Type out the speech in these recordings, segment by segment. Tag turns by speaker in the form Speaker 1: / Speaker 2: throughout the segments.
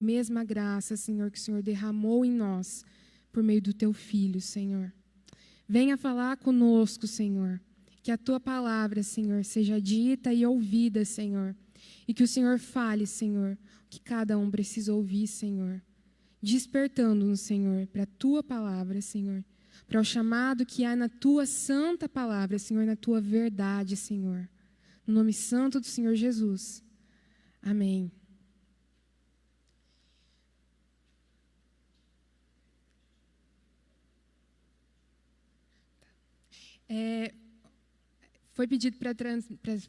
Speaker 1: mesma graça, Senhor, que o Senhor derramou em nós por meio do Teu Filho, Senhor. Venha falar conosco, Senhor. Que a Tua palavra, Senhor, seja dita e ouvida, Senhor. E que o Senhor fale, Senhor, o que cada um precisa ouvir, Senhor. Despertando-nos, Senhor, para a Tua palavra, Senhor. Para o chamado que há na Tua santa palavra, Senhor, na Tua verdade, Senhor. No nome santo do Senhor Jesus. Amém. Foi pedido para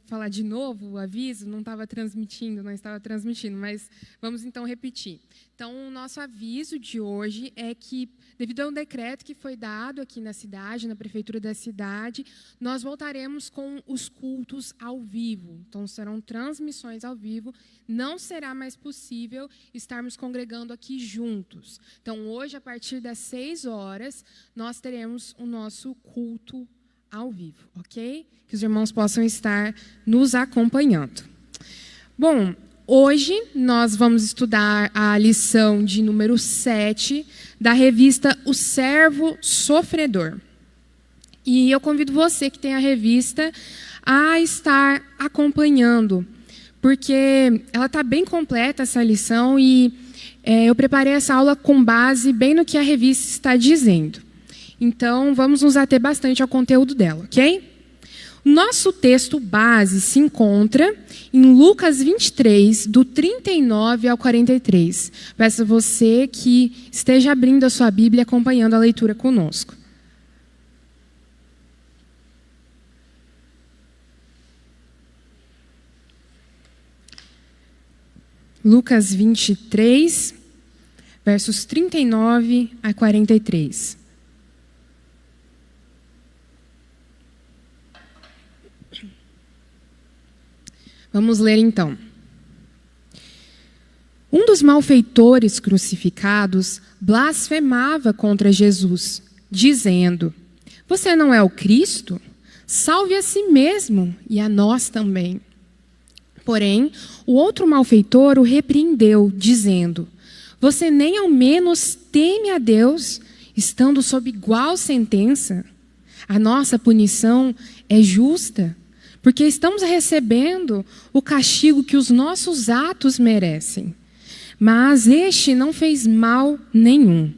Speaker 1: falar de novo o aviso, não estava transmitindo, mas vamos então repetir. Então, o nosso aviso de hoje é que, devido a um decreto que foi dado aqui na cidade, na prefeitura da cidade, nós voltaremos com os cultos ao vivo. Então, serão transmissões ao vivo, não será mais possível estarmos congregando aqui juntos. Então, hoje, a partir das 6 horas, nós teremos o nosso culto ao vivo, ok? Que os irmãos possam estar nos acompanhando. Bom, hoje nós vamos estudar a lição de número 7 da revista O Servo Sofredor. E eu convido você que tem a revista a estar acompanhando, porque ela está bem completa, essa lição, e eu preparei essa aula com base bem no que a revista está dizendo. Então, vamos nos ater bastante ao conteúdo dela, ok? Nosso texto base se encontra em Lucas 23, do 39 ao 43. Peço a você que esteja abrindo a sua Bíblia e acompanhando a leitura conosco. Lucas 23, versos 39 a 43. Vamos ler então. Um dos malfeitores crucificados blasfemava contra Jesus, dizendo: "Você não é o Cristo? Salve a si mesmo e a nós também." Porém, o outro malfeitor o repreendeu, dizendo: "Você nem ao menos teme a Deus, estando sob igual sentença? A nossa punição é justa, porque estamos recebendo o castigo que os nossos atos merecem. Mas este não fez mal nenhum."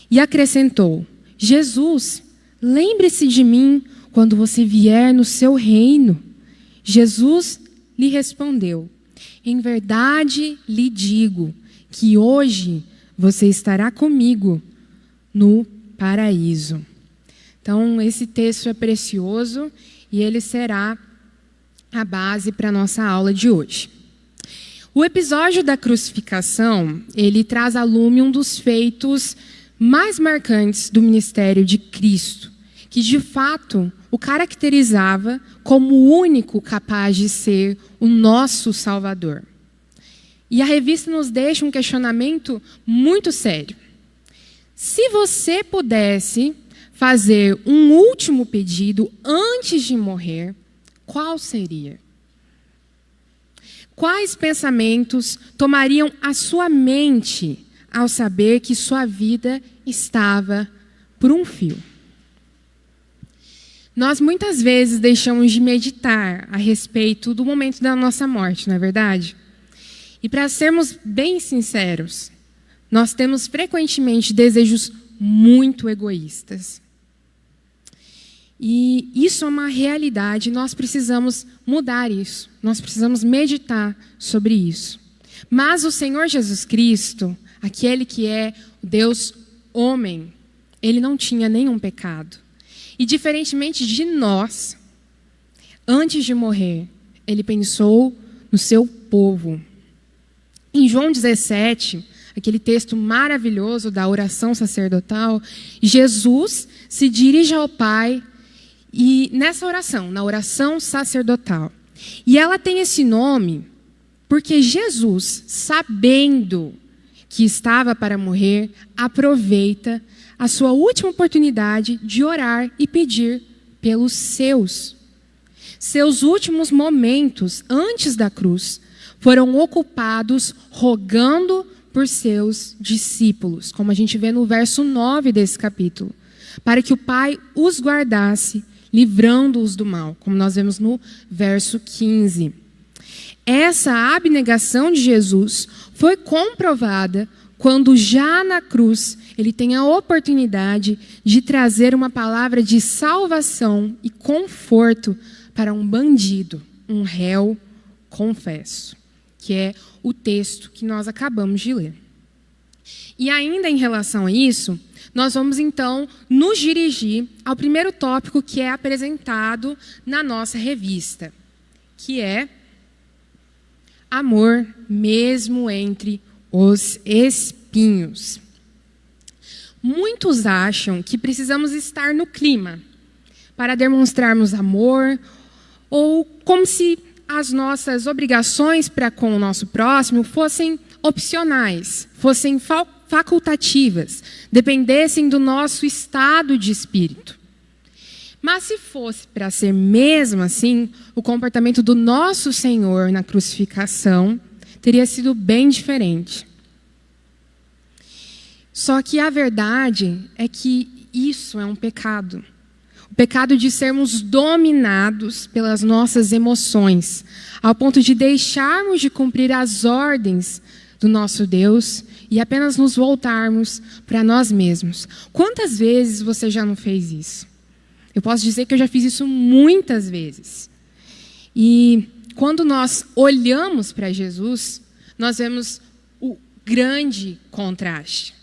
Speaker 1: E acrescentou: "Jesus, lembre-se de mim quando você vier no seu reino." Jesus lhe respondeu: "Em verdade lhe digo que hoje você estará comigo no paraíso." Então, esse texto é precioso e ele será a base para a nossa aula de hoje. O episódio da crucificação, ele traz à lume um dos feitos mais marcantes do ministério de Cristo, que de fato o caracterizava como o único capaz de ser o nosso Salvador. E a revista nos deixa um questionamento muito sério. Se você pudesse fazer um último pedido antes de morrer, qual seria? Quais pensamentos tomariam a sua mente ao saber que sua vida estava por um fio? Nós muitas vezes deixamos de meditar a respeito do momento da nossa morte, não é verdade? E para sermos bem sinceros, nós temos frequentemente desejos muito egoístas. E isso é uma realidade, nós precisamos mudar isso, nós precisamos meditar sobre isso. Mas o Senhor Jesus Cristo, aquele que é o Deus homem, ele não tinha nenhum pecado. E diferentemente de nós, antes de morrer, ele pensou no seu povo. Em João 17, aquele texto maravilhoso da oração sacerdotal, Jesus se dirige ao Pai e nessa oração, na oração sacerdotal. E ela tem esse nome porque Jesus, sabendo que estava para morrer, aproveita a sua última oportunidade de orar e pedir pelos seus. Seus últimos momentos antes da cruz foram ocupados rogando por seus discípulos, como a gente vê no verso 9 desse capítulo, para que o Pai os guardasse, livrando-os do mal, como nós vemos no verso 15. Essa abnegação de Jesus foi comprovada quando já na cruz ele tem a oportunidade de trazer uma palavra de salvação e conforto para um bandido, um réu confesso, que é o texto que nós acabamos de ler. E ainda em relação a isso, nós vamos então nos dirigir ao primeiro tópico que é apresentado na nossa revista, que é amor mesmo entre os espinhos. Muitos acham que precisamos estar no clima para demonstrarmos amor, ou como se as nossas obrigações para com o nosso próximo fossem opcionais, fossem facultativas, dependessem do nosso estado de espírito. Mas se fosse para ser mesmo assim, o comportamento do nosso Senhor na crucificação teria sido bem diferente. Só que a verdade é que isso é um pecado. O pecado de sermos dominados pelas nossas emoções, ao ponto de deixarmos de cumprir as ordens do nosso Deus e apenas nos voltarmos para nós mesmos. Quantas vezes você já não fez isso? Eu posso dizer que eu já fiz isso muitas vezes. E quando nós olhamos para Jesus, nós vemos o grande contraste.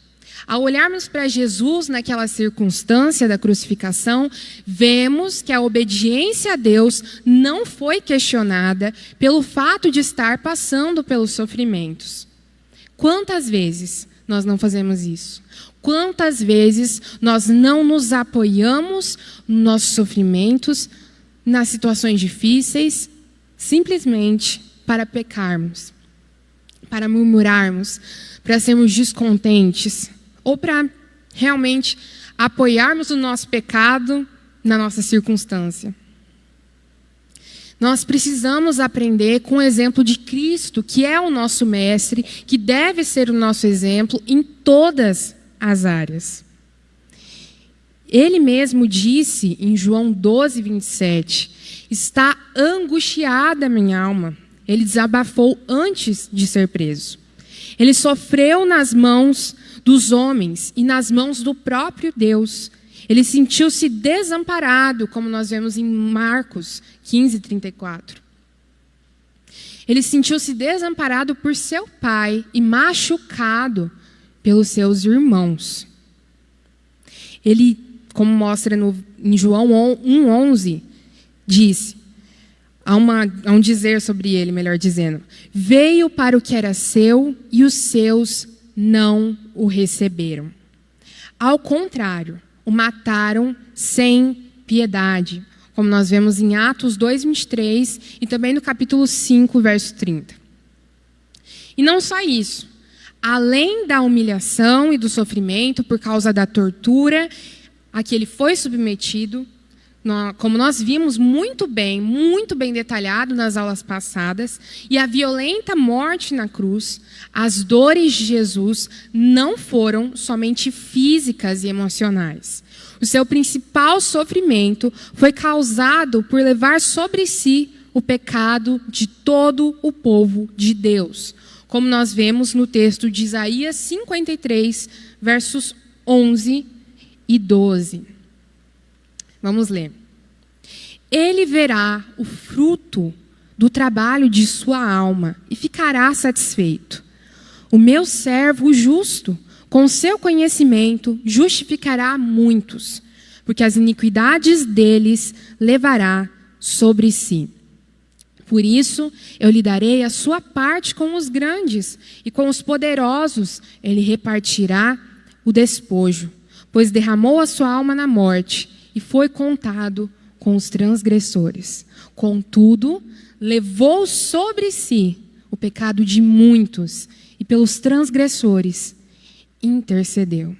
Speaker 1: Ao olharmos para Jesus naquela circunstância da crucificação, vemos que a obediência a Deus não foi questionada pelo fato de estar passando pelos sofrimentos. Quantas vezes nós não fazemos isso? Quantas vezes nós não nos apoiamos nos nossos sofrimentos, nas situações difíceis, simplesmente para pecarmos, para murmurarmos, para sermos descontentes, ou para realmente apoiarmos o nosso pecado na nossa circunstância. Nós precisamos aprender com o exemplo de Cristo, que é o nosso mestre, que deve ser o nosso exemplo em todas as áreas. Ele mesmo disse em João 12, 27, está angustiada a minha alma. Ele desabafou antes de ser preso. Ele sofreu nas mãos dos homens e nas mãos do próprio Deus. Ele sentiu-se desamparado, como nós vemos em Marcos 15, 34. Ele sentiu-se desamparado por seu pai e machucado pelos seus irmãos. Ele, como mostra em João 1,11, diz, há um dizer sobre ele, melhor dizendo, veio para o que era seu e os seus não o receberam. Ao contrário, o mataram sem piedade, como nós vemos em Atos 2:23 e também no capítulo 5, verso 30. E não só isso, além da humilhação e do sofrimento por causa da tortura a que ele foi submetido, como nós vimos muito bem detalhado nas aulas passadas, e a violenta morte na cruz, as dores de Jesus não foram somente físicas e emocionais. O seu principal sofrimento foi causado por levar sobre si o pecado de todo o povo de Deus, como nós vemos no texto de Isaías 53, versos 11 e 12. Vamos ler. Ele verá o fruto do trabalho de sua alma e ficará satisfeito. O meu servo justo, com seu conhecimento, justificará muitos, porque as iniquidades deles levará sobre si. Por isso, eu lhe darei a sua parte com os grandes, e com os poderosos ele repartirá o despojo, pois derramou a sua alma na morte e foi contado com os transgressores. Contudo, levou sobre si o pecado de muitos e pelos transgressores intercedeu.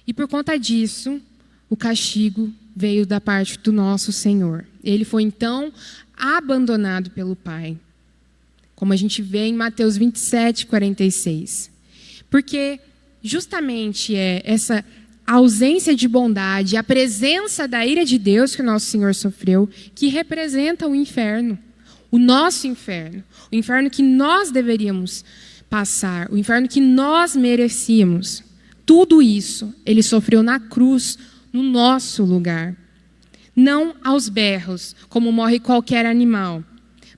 Speaker 1: E por conta disso, o castigo veio da parte do nosso Senhor. Ele foi então abandonado pelo Pai, como a gente vê em Mateus 27, 46. Porque justamente é essa ausência de bondade, a presença da ira de Deus que o nosso Senhor sofreu, que representa o inferno, o nosso inferno, o inferno que nós deveríamos passar, o inferno que nós merecíamos. Tudo isso ele sofreu na cruz, no nosso lugar. Não aos berros, como morre qualquer animal,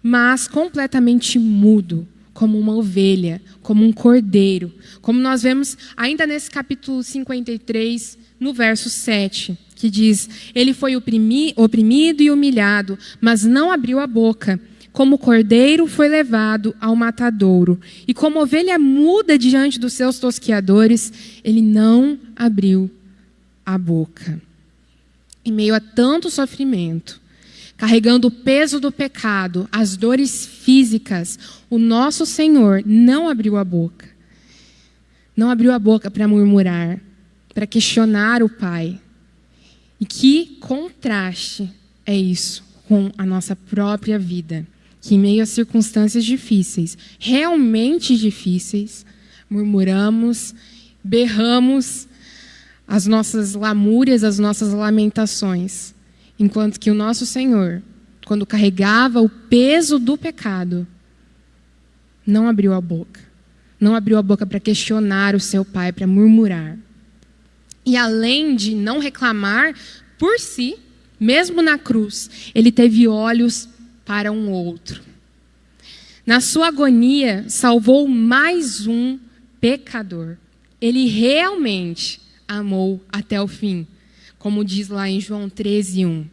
Speaker 1: mas completamente mudo, como uma ovelha, como um cordeiro. Como nós vemos ainda nesse capítulo 53, no verso 7, que diz: ele foi oprimido e humilhado, mas não abriu a boca. Como cordeiro foi levado ao matadouro, e como ovelha muda diante dos seus tosqueadores, ele não abriu a boca. Em meio a tanto sofrimento, carregando o peso do pecado, as dores físicas, o nosso Senhor não abriu a boca. Não abriu a boca para murmurar, para questionar o Pai. E que contraste é isso com a nossa própria vida, que em meio a circunstâncias difíceis, realmente difíceis, murmuramos, berramos as nossas lamúrias, as nossas lamentações, enquanto que o nosso Senhor, quando carregava o peso do pecado, não abriu a boca. Não abriu a boca para questionar o seu Pai, para murmurar. E além de não reclamar por si, mesmo na cruz, ele teve olhos para um outro. Na sua agonia, salvou mais um pecador. Ele realmente amou até o fim, como diz lá em João 13:1.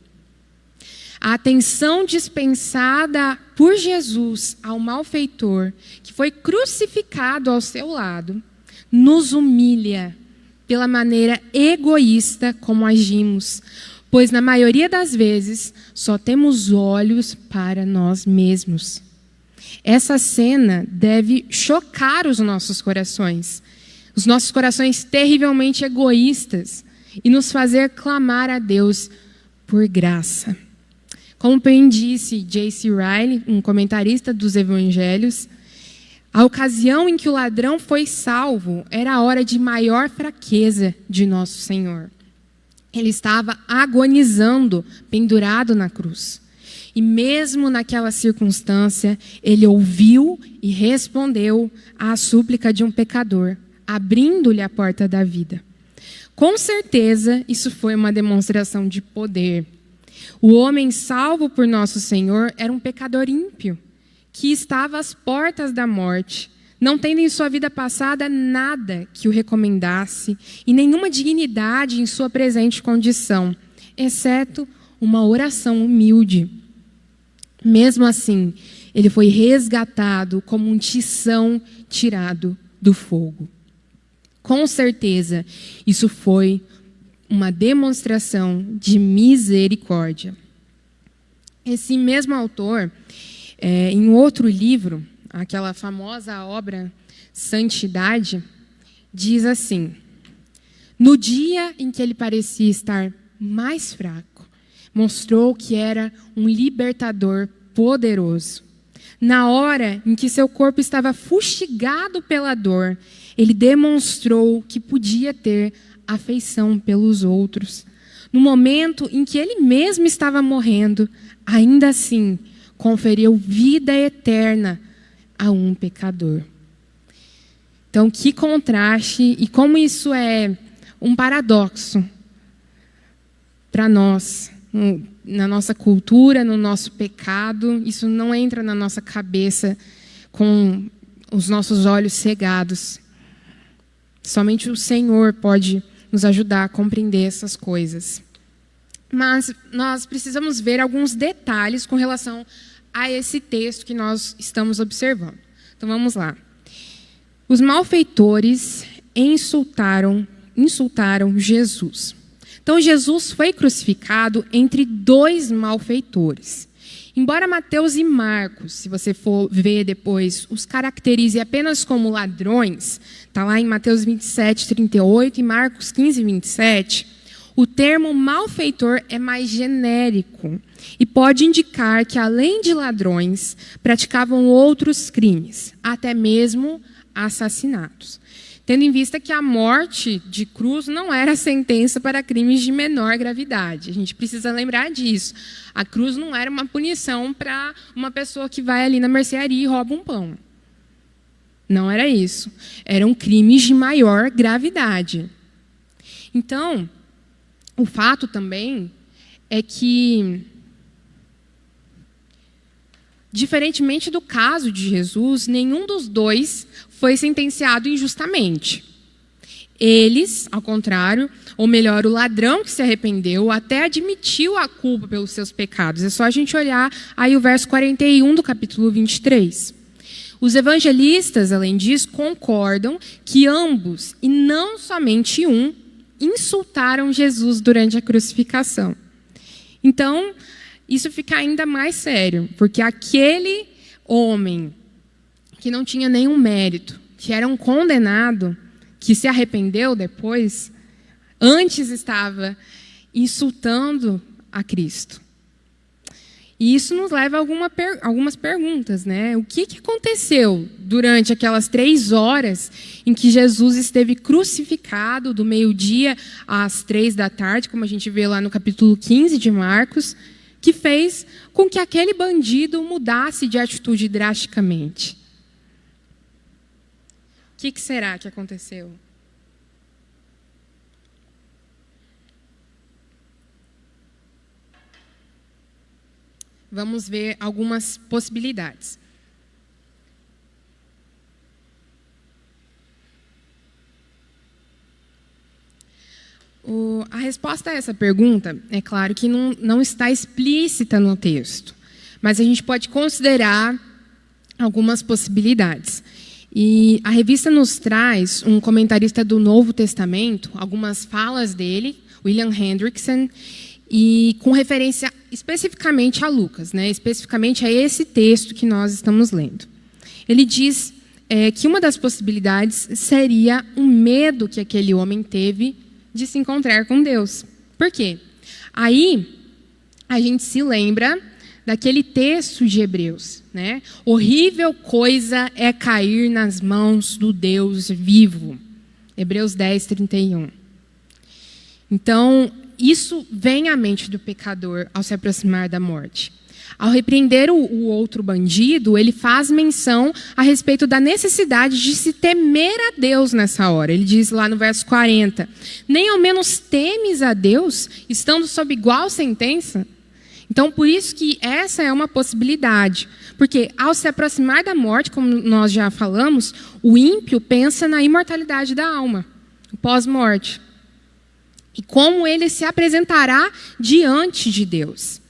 Speaker 1: A atenção dispensada por Jesus ao malfeitor, que foi crucificado ao seu lado, nos humilha pela maneira egoísta como agimos, pois na maioria das vezes só temos olhos para nós mesmos. Essa cena deve chocar os nossos corações terrivelmente egoístas, e nos fazer clamar a Deus por graça. Como bem disse J.C. Ryle, um comentarista dos evangelhos, a ocasião em que o ladrão foi salvo era a hora de maior fraqueza de nosso Senhor. Ele estava agonizando, pendurado na cruz. E mesmo naquela circunstância, ele ouviu e respondeu à súplica de um pecador, abrindo-lhe a porta da vida. Com certeza, isso foi uma demonstração de poder. O homem salvo por nosso Senhor era um pecador ímpio, que estava às portas da morte, não tendo em sua vida passada nada que o recomendasse e nenhuma dignidade em sua presente condição, exceto uma oração humilde. Mesmo assim, ele foi resgatado como um tição tirado do fogo. Com certeza, isso foi uma demonstração de misericórdia. Esse mesmo autor, em outro livro, aquela famosa obra Santidade, diz assim: no dia em que ele parecia estar mais fraco, mostrou que era um libertador poderoso. Na hora em que seu corpo estava fustigado pela dor, ele demonstrou que podia ter afeição pelos outros. No momento em que ele mesmo estava morrendo, ainda assim, conferiu vida eterna a um pecador. Então, que contraste e como isso é um paradoxo para nós, na nossa cultura, no nosso pecado. Isso não entra na nossa cabeça com os nossos olhos cegados. Somente o Senhor pode nos ajudar a compreender essas coisas. Mas nós precisamos ver alguns detalhes com relação a esse texto que nós estamos observando. Então vamos lá. Os malfeitores insultaram Jesus. Então Jesus foi crucificado entre dois malfeitores. Embora Mateus e Marcos, se você for ver depois, os caracterize apenas como ladrões, está lá em Mateus 27, 38 e Marcos 15, 27, O termo malfeitor é mais genérico e pode indicar que, além de ladrões, praticavam outros crimes, até mesmo assassinatos. Tendo em vista que a morte de cruz não era sentença para crimes de menor gravidade. A gente precisa lembrar disso. A cruz não era uma punição para uma pessoa que vai ali na mercearia e rouba um pão. Não era isso. Eram crimes de maior gravidade. Então, o fato também é que, diferentemente do caso de Jesus, nenhum dos dois foi sentenciado injustamente. Eles, ao contrário, ou melhor, o ladrão que se arrependeu, até admitiu a culpa pelos seus pecados. É só a gente olhar aí o verso 41 do capítulo 23. Os evangelistas, além disso, concordam que ambos, e não somente um, insultaram Jesus durante a crucificação. Então, isso fica ainda mais sério, porque aquele homem que não tinha nenhum mérito, que era um condenado, que se arrependeu depois, antes estava insultando a Cristo. E isso nos leva a algumas perguntas, né? O que aconteceu durante aquelas 3 horas em que Jesus esteve crucificado, do meio-dia às 3 da tarde, como a gente vê lá no capítulo 15 de Marcos, que fez com que aquele bandido mudasse de atitude drasticamente? O que será que aconteceu? Vamos ver algumas possibilidades. A resposta a essa pergunta, é claro que não está explícita no texto, mas a gente pode considerar algumas possibilidades. E a revista nos traz um comentarista do Novo Testamento, algumas falas dele, William Hendrickson, e com referência especificamente a Lucas, né? Especificamente a esse texto que nós estamos lendo. Ele diz que uma das possibilidades seria um medo que aquele homem teve de se encontrar com Deus. Por quê? Aí a gente se lembra daquele texto de Hebreus, né? Horrível coisa é cair nas mãos do Deus vivo. Hebreus 10, 31. Então, isso vem à mente do pecador ao se aproximar da morte. Ao repreender o outro bandido, ele faz menção a respeito da necessidade de se temer a Deus nessa hora. Ele diz lá no verso 40, nem ao menos temes a Deus, estando sob igual sentença? Então, por isso que essa é uma possibilidade. Porque ao se aproximar da morte, como nós já falamos, o ímpio pensa na imortalidade da alma, o pós-morte. E como ele se apresentará diante de Deus.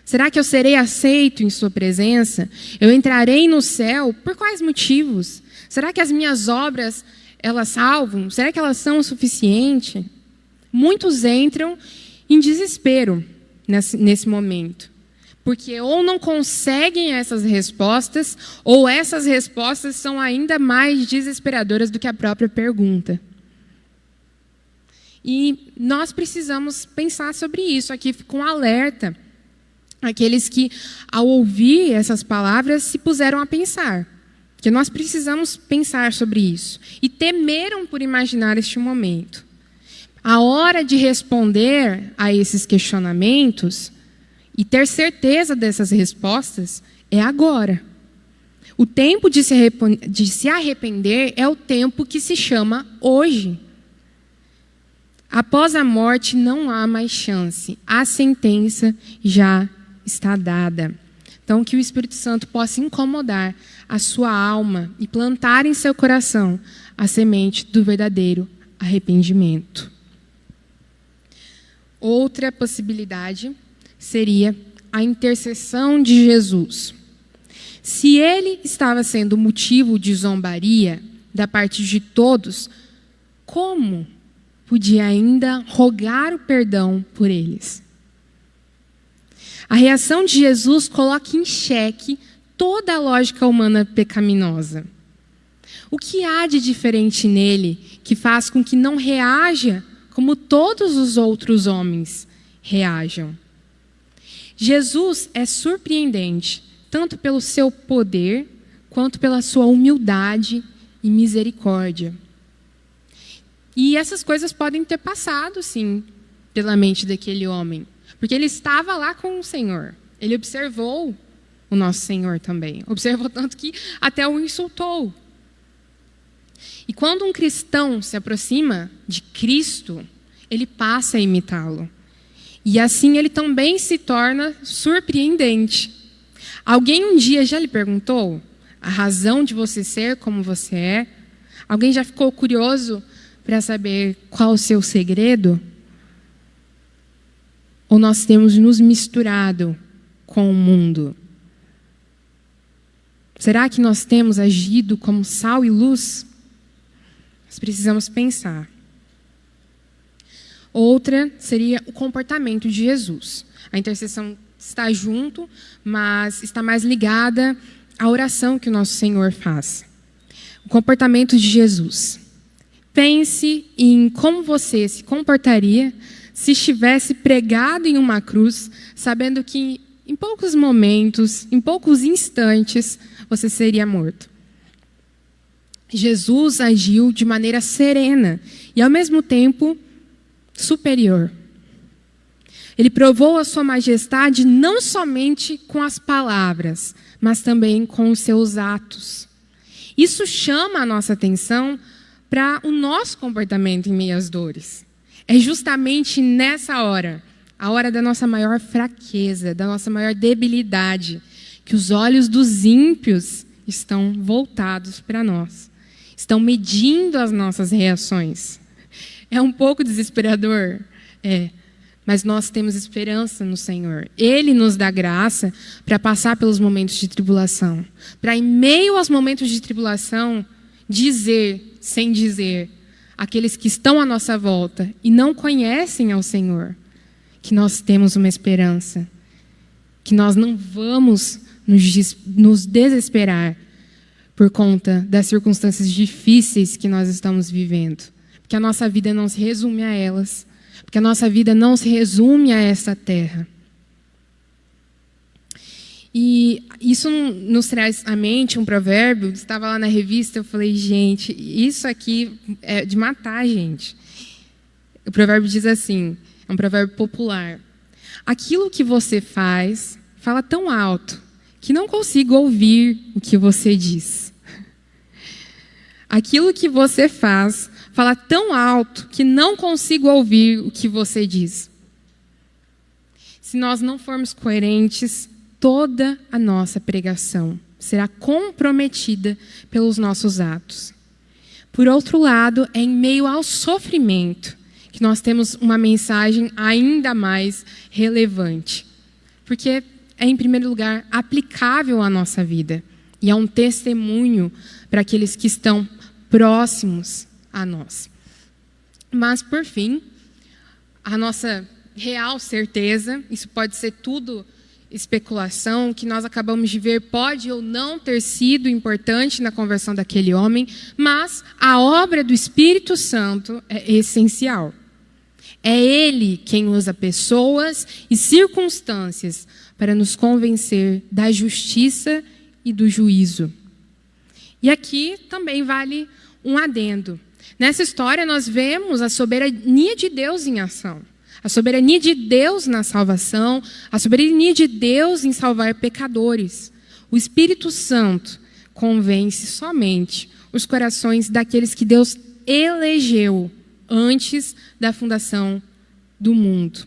Speaker 1: Será que eu serei aceito em sua presença? Eu entrarei no céu? Por quais motivos? Será que as minhas obras, elas salvam? Será que elas são o suficiente? Muitos entram em desespero nesse momento. Porque ou não conseguem essas respostas, ou essas respostas são ainda mais desesperadoras do que a própria pergunta. E nós precisamos pensar sobre isso. Aqui fica um alerta. Aqueles que, ao ouvir essas palavras, se puseram a pensar. Porque nós precisamos pensar sobre isso. E temeram por imaginar este momento. A hora de responder a esses questionamentos e ter certeza dessas respostas é agora. O tempo de se arrepender é o tempo que se chama hoje. Após a morte não há mais chance. A sentença já está dada. Então, que o Espírito Santo possa incomodar a sua alma e plantar em seu coração a semente do verdadeiro arrependimento. Outra possibilidade seria a intercessão de Jesus. Se ele estava sendo motivo de zombaria da parte de todos, como podia ainda rogar o perdão por eles? A reação de Jesus coloca em xeque toda a lógica humana pecaminosa. O que há de diferente nele que faz com que não reaja como todos os outros homens reajam. Jesus é surpreendente, tanto pelo seu poder, quanto pela sua humildade e misericórdia. E essas coisas podem ter passado, sim, pela mente daquele homem, porque ele estava lá com o Senhor. Ele observou o nosso Senhor também. Observou tanto que até o insultou. E quando um cristão se aproxima de Cristo, ele passa a imitá-lo. E assim ele também se torna surpreendente. Alguém um dia já lhe perguntou a razão de você ser como você é? Alguém já ficou curioso para saber qual o seu segredo? Ou nós temos nos misturado com o mundo? Será que nós temos agido como sal e luz? Nós precisamos pensar. Outra seria o comportamento de Jesus. A intercessão está junto, mas está mais ligada à oração que o nosso Senhor faz. O comportamento de Jesus. Pense em como você se comportaria se estivesse pregado em uma cruz, sabendo que em poucos momentos, em poucos instantes, você seria morto. Jesus agiu de maneira serena e, ao mesmo tempo, superior. Ele provou a sua majestade não somente com as palavras, mas também com os seus atos. Isso chama a nossa atenção para o nosso comportamento em meio às dores. É justamente nessa hora, a hora da nossa maior fraqueza, da nossa maior debilidade, que os olhos dos ímpios estão voltados para nós. Estão medindo as nossas reações. É um pouco desesperador? É. Mas nós temos esperança no Senhor. Ele nos dá graça para passar pelos momentos de tribulação. Para, em meio aos momentos de tribulação, dizer, sem dizer, àqueles que estão à nossa volta e não conhecem ao Senhor, que nós temos uma esperança. Que nós não vamos nos desesperar por conta das circunstâncias difíceis que nós estamos vivendo. Porque a nossa vida não se resume a elas. Porque a nossa vida não se resume a essa terra. E isso nos traz à mente um provérbio. Estava lá na revista, eu falei, gente, isso aqui é de matar a gente. O provérbio diz assim, é um provérbio popular. Aquilo que você faz, fala tão alto, que não consigo ouvir o que você diz. Aquilo que você faz, fala tão alto que não consigo ouvir o que você diz. Se nós não formos coerentes, toda a nossa pregação será comprometida pelos nossos atos. Por outro lado, é em meio ao sofrimento que nós temos uma mensagem ainda mais relevante. Porque é, em primeiro lugar, aplicável à nossa vida. E é um testemunho para aqueles que estão próximos a nós. Mas, por fim, a nossa real certeza, isso pode ser tudo especulação, que nós acabamos de ver pode ou não ter sido importante na conversão daquele homem, mas a obra do Espírito Santo é essencial. É Ele quem usa pessoas e circunstâncias para nos convencer da justiça e do juízo. E aqui também vale um adendo. Nessa história nós vemos a soberania de Deus em ação. A soberania de Deus na salvação, a soberania de Deus em salvar pecadores. O Espírito Santo convence somente os corações daqueles que Deus elegeu antes da fundação do mundo.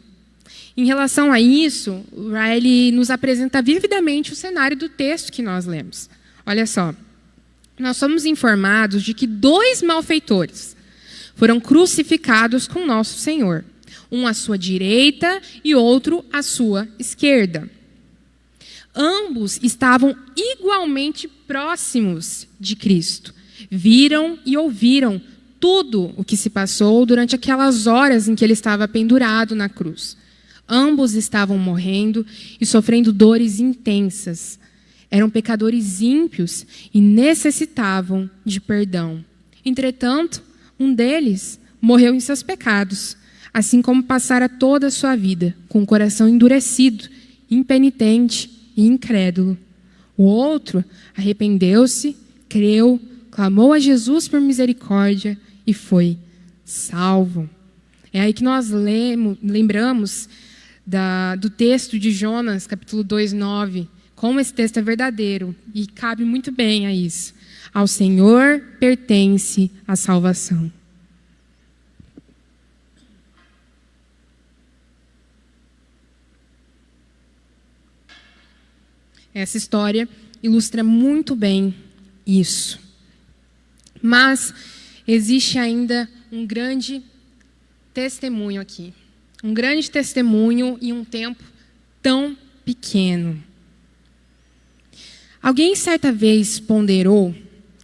Speaker 1: Em relação a isso, Riley nos apresenta vividamente o cenário do texto que nós lemos. Olha só. Nós somos informados de que 2 malfeitores foram crucificados com nosso Senhor. Um à sua direita e outro à sua esquerda. Ambos estavam igualmente próximos de Cristo. Viram e ouviram tudo o que se passou durante aquelas horas em que ele estava pendurado na cruz. Ambos estavam morrendo e sofrendo dores intensas. Eram pecadores ímpios e necessitavam de perdão. Entretanto, um deles morreu em seus pecados, assim como passara toda a sua vida, com o coração endurecido, impenitente e incrédulo. O outro arrependeu-se, creu, clamou a Jesus por misericórdia e foi salvo. É aí que nós lembramos do texto de Jonas, capítulo 2:9, como esse texto é verdadeiro e cabe muito bem a isso. Ao Senhor pertence a salvação. Essa história ilustra muito bem isso. Mas existe ainda um grande testemunho aqui. Um grande testemunho em um tempo tão pequeno. Alguém certa vez ponderou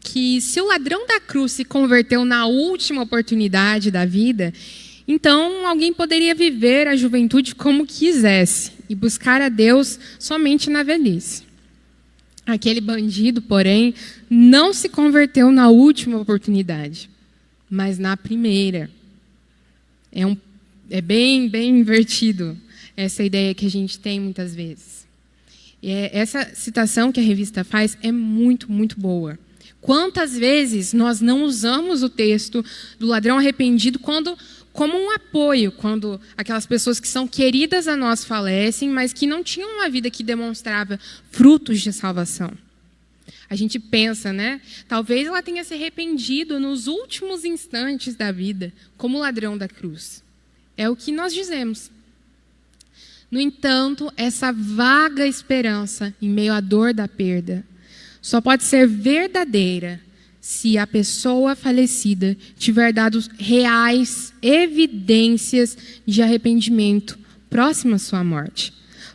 Speaker 1: que se o ladrão da cruz se converteu na última oportunidade da vida, então alguém poderia viver a juventude como quisesse e buscar a Deus somente na velhice. Aquele bandido, porém, não se converteu na última oportunidade, mas na primeira. É bem invertido essa ideia que a gente tem muitas vezes. E essa citação que a revista faz é muito, muito boa. Quantas vezes nós não usamos o texto do ladrão arrependido como um apoio, quando aquelas pessoas que são queridas a nós falecem, mas que não tinham uma vida que demonstrava frutos de salvação. A gente pensa, né? Talvez ela tenha se arrependido nos últimos instantes da vida, como o ladrão da cruz. É o que nós dizemos. No entanto, essa vaga esperança em meio à dor da perda só pode ser verdadeira se a pessoa falecida tiver dado reais evidências de arrependimento próximo à sua morte.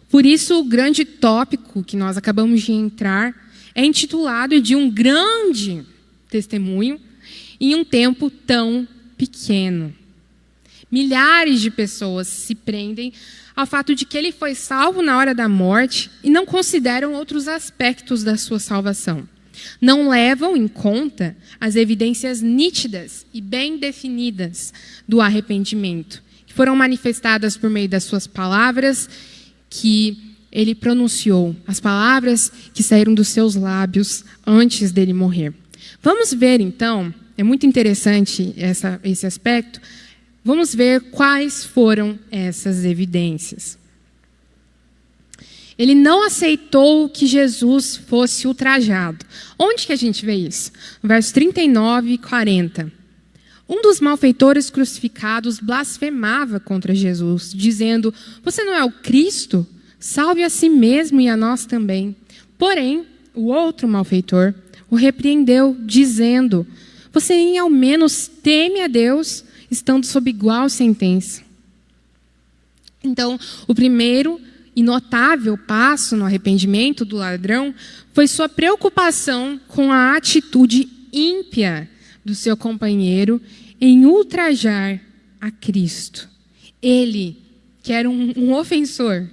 Speaker 1: Por isso, o grande tópico que nós acabamos de entrar é intitulado de um grande testemunho em um tempo tão pequeno. Milhares de pessoas se prendem ao fato de que ele foi salvo na hora da morte e não consideram outros aspectos da sua salvação. Não levam em conta as evidências nítidas e bem definidas do arrependimento, que foram manifestadas por meio das suas palavras que ele pronunciou, as palavras que saíram dos seus lábios antes dele morrer. Vamos ver, então, é muito interessante esse aspecto. Vamos ver quais foram essas evidências. Ele não aceitou que Jesus fosse ultrajado. Onde que a gente vê isso? No verso 39 e 40. Um dos malfeitores crucificados blasfemava contra Jesus, dizendo: "Você não é o Cristo? Salve a si mesmo e a nós também." Porém, o outro malfeitor o repreendeu, dizendo: "Você nem ao menos teme a Deus, estando sob igual sentença." Então, o primeiro e notável passo no arrependimento do ladrão foi sua preocupação com a atitude ímpia do seu companheiro em ultrajar a Cristo. Ele, que era um ofensor,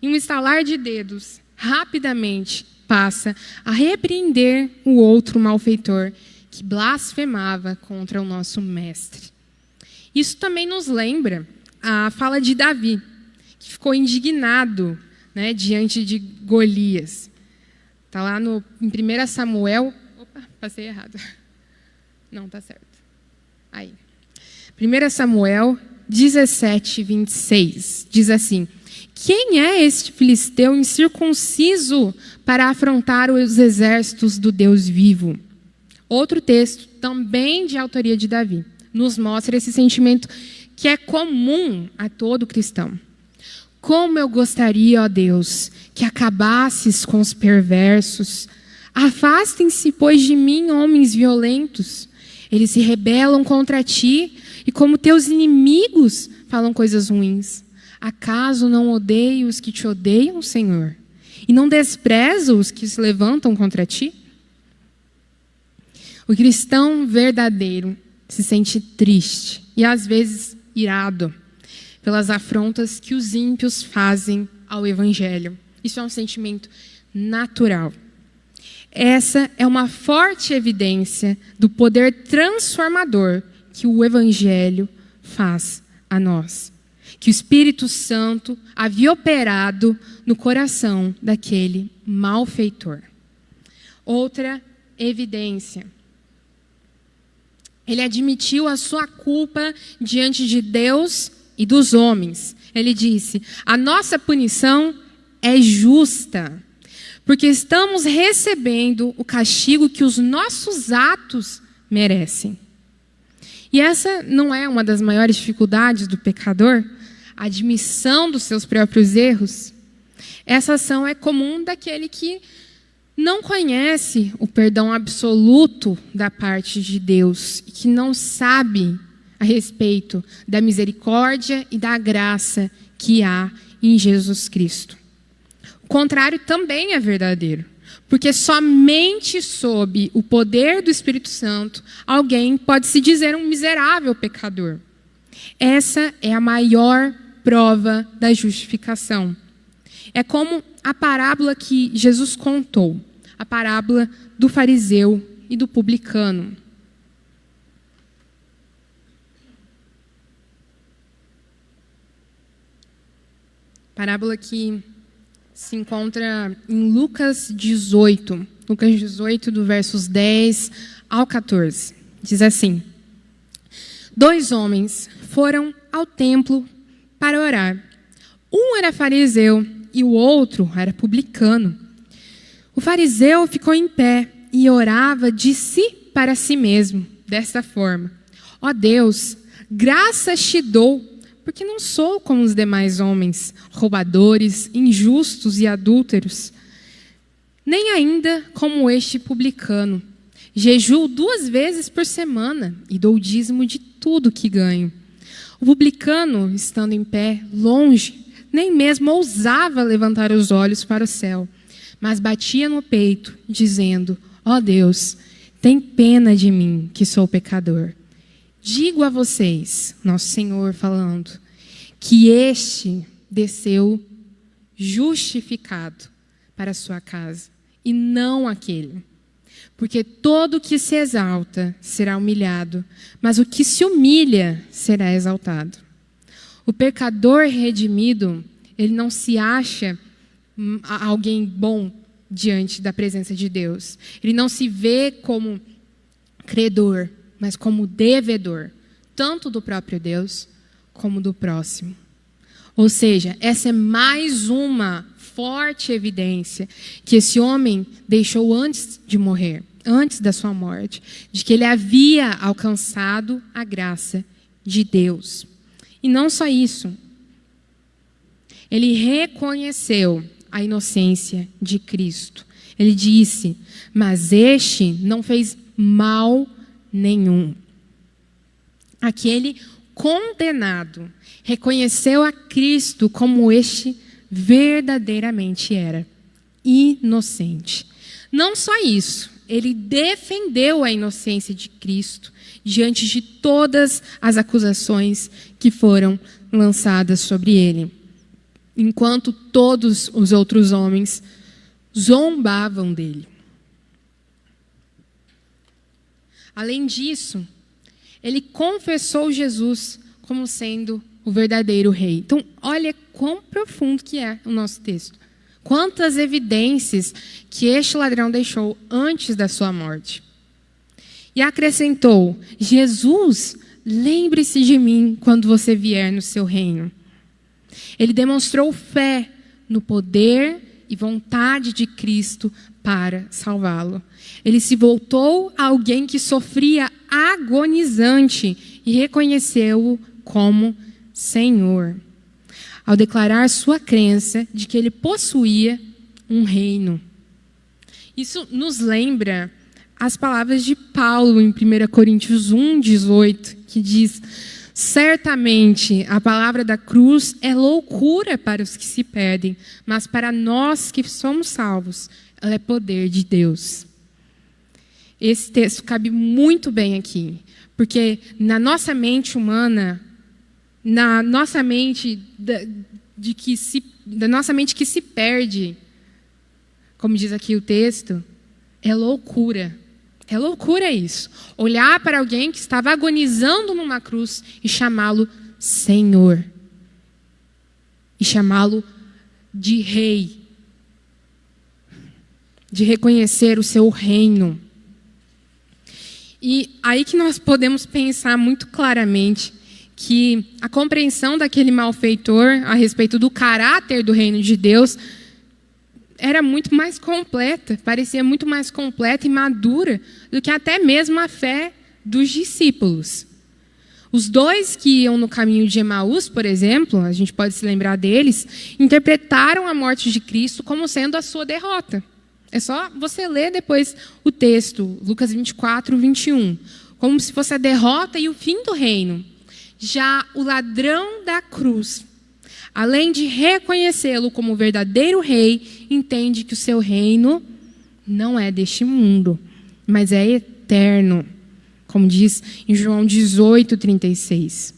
Speaker 1: em um estalar de dedos, rapidamente passa a repreender o outro malfeitor que blasfemava contra o nosso mestre. Isso também nos lembra a fala de Davi, que ficou indignado, né, diante de Golias. Está lá em 1 Samuel... Opa, passei errado. Não, está certo. Aí. 1 Samuel 17, 26. Diz assim: "Quem é este filisteu incircunciso para afrontar os exércitos do Deus vivo?" Outro texto, também de autoria de Davi, nos mostra esse sentimento que é comum a todo cristão. Como eu gostaria, ó Deus, que acabasses com os perversos. Afastem-se, pois, de mim, homens violentos. Eles se rebelam contra ti e, como teus inimigos, falam coisas ruins. Acaso não odeio os que te odeiam, Senhor? E não desprezo os que se levantam contra ti? O cristão verdadeiro se sente triste e, às vezes, irado pelas afrontas que os ímpios fazem ao Evangelho. Isso é um sentimento natural. Essa é uma forte evidência do poder transformador que o Evangelho faz a nós que o Espírito Santo havia operado no coração daquele malfeitor. Outra evidência. Ele admitiu a sua culpa diante de Deus e dos homens. Ele disse: a nossa punição é justa, porque estamos recebendo o castigo que os nossos atos merecem. E essa não é uma das maiores dificuldades do pecador? A admissão dos seus próprios erros. Essa ação é comum daquele que não conhece o perdão absoluto da parte de Deus e que não sabe a respeito da misericórdia e da graça que há em Jesus Cristo. O contrário também é verdadeiro, porque somente sob o poder do Espírito Santo alguém pode se dizer um miserável pecador. Essa é a maior prova da justificação. É como a parábola que Jesus contou, a parábola do fariseu e do publicano. Parábola que se encontra em Lucas 18, do versos 10 ao 14. Diz assim: 2 homens foram ao templo para orar. Um era fariseu e o outro era publicano. O fariseu ficou em pé e orava de si para si mesmo, desta forma: ó Deus, graças te dou, porque não sou como os demais homens, roubadores, injustos e adúlteros, nem ainda como este publicano. Jejuo 2 vezes por semana e dou o dízimo de tudo que ganho. O publicano, estando em pé, longe, nem mesmo ousava levantar os olhos para o céu, mas batia no peito, dizendo: ó Deus, tem pena de mim, que sou pecador. Digo a vocês, nosso Senhor falando, que este desceu justificado para a sua casa, e não aquele. Porque todo o que se exalta será humilhado, mas o que se humilha será exaltado. O pecador redimido, ele não se acha alguém bom diante da presença de Deus. Ele não se vê como credor, mas como devedor, tanto do próprio Deus como do próximo. Ou seja, essa é mais uma forte evidência que esse homem deixou antes de morrer, antes da sua morte, de que ele havia alcançado a graça de Deus. E não só isso, ele reconheceu a inocência de Cristo. Ele disse: mas este não fez mal nenhum. Aquele condenado reconheceu a Cristo como este verdadeiramente era, inocente. Não só isso, ele defendeu a inocência de Cristo diante de todas as acusações que foram lançadas sobre ele, enquanto todos os outros homens zombavam dele. Além disso, ele confessou Jesus como sendo o verdadeiro rei. Então, olha quão profundo que é o nosso texto. Quantas evidências que este ladrão deixou antes da sua morte. E acrescentou: Jesus, lembre-se de mim quando você vier no seu reino. Ele demonstrou fé no poder e vontade de Cristo para salvá-lo. Ele se voltou a alguém que sofria agonizante e reconheceu-o como Senhor, ao declarar sua crença de que ele possuía um reino. Isso nos lembra as palavras de Paulo em 1 Coríntios 1:18, que diz: certamente a palavra da cruz é loucura para os que se perdem, mas para nós que somos salvos, ela é poder de Deus. Esse texto cabe muito bem aqui, porque na nossa mente humana, na nossa mente da nossa mente que se perde, como diz aqui o texto, é loucura. É loucura isso. Olhar para alguém que estava agonizando numa cruz e chamá-lo Senhor e chamá-lo de rei, de reconhecer o seu reino. E aí que nós podemos pensar muito claramente que a compreensão daquele malfeitor a respeito do caráter do reino de Deus era muito mais completa, parecia muito mais completa e madura do que até mesmo a fé dos discípulos. Os dois que iam no caminho de Emaús, por exemplo, a gente pode se lembrar deles, interpretaram a morte de Cristo como sendo a sua derrota. É só você ler depois o texto, Lucas 24, 21, como se fosse a derrota e o fim do reino. Já o ladrão da cruz, além de reconhecê-lo como verdadeiro rei, entende que o seu reino não é deste mundo, mas é eterno, como diz em João 18, 36.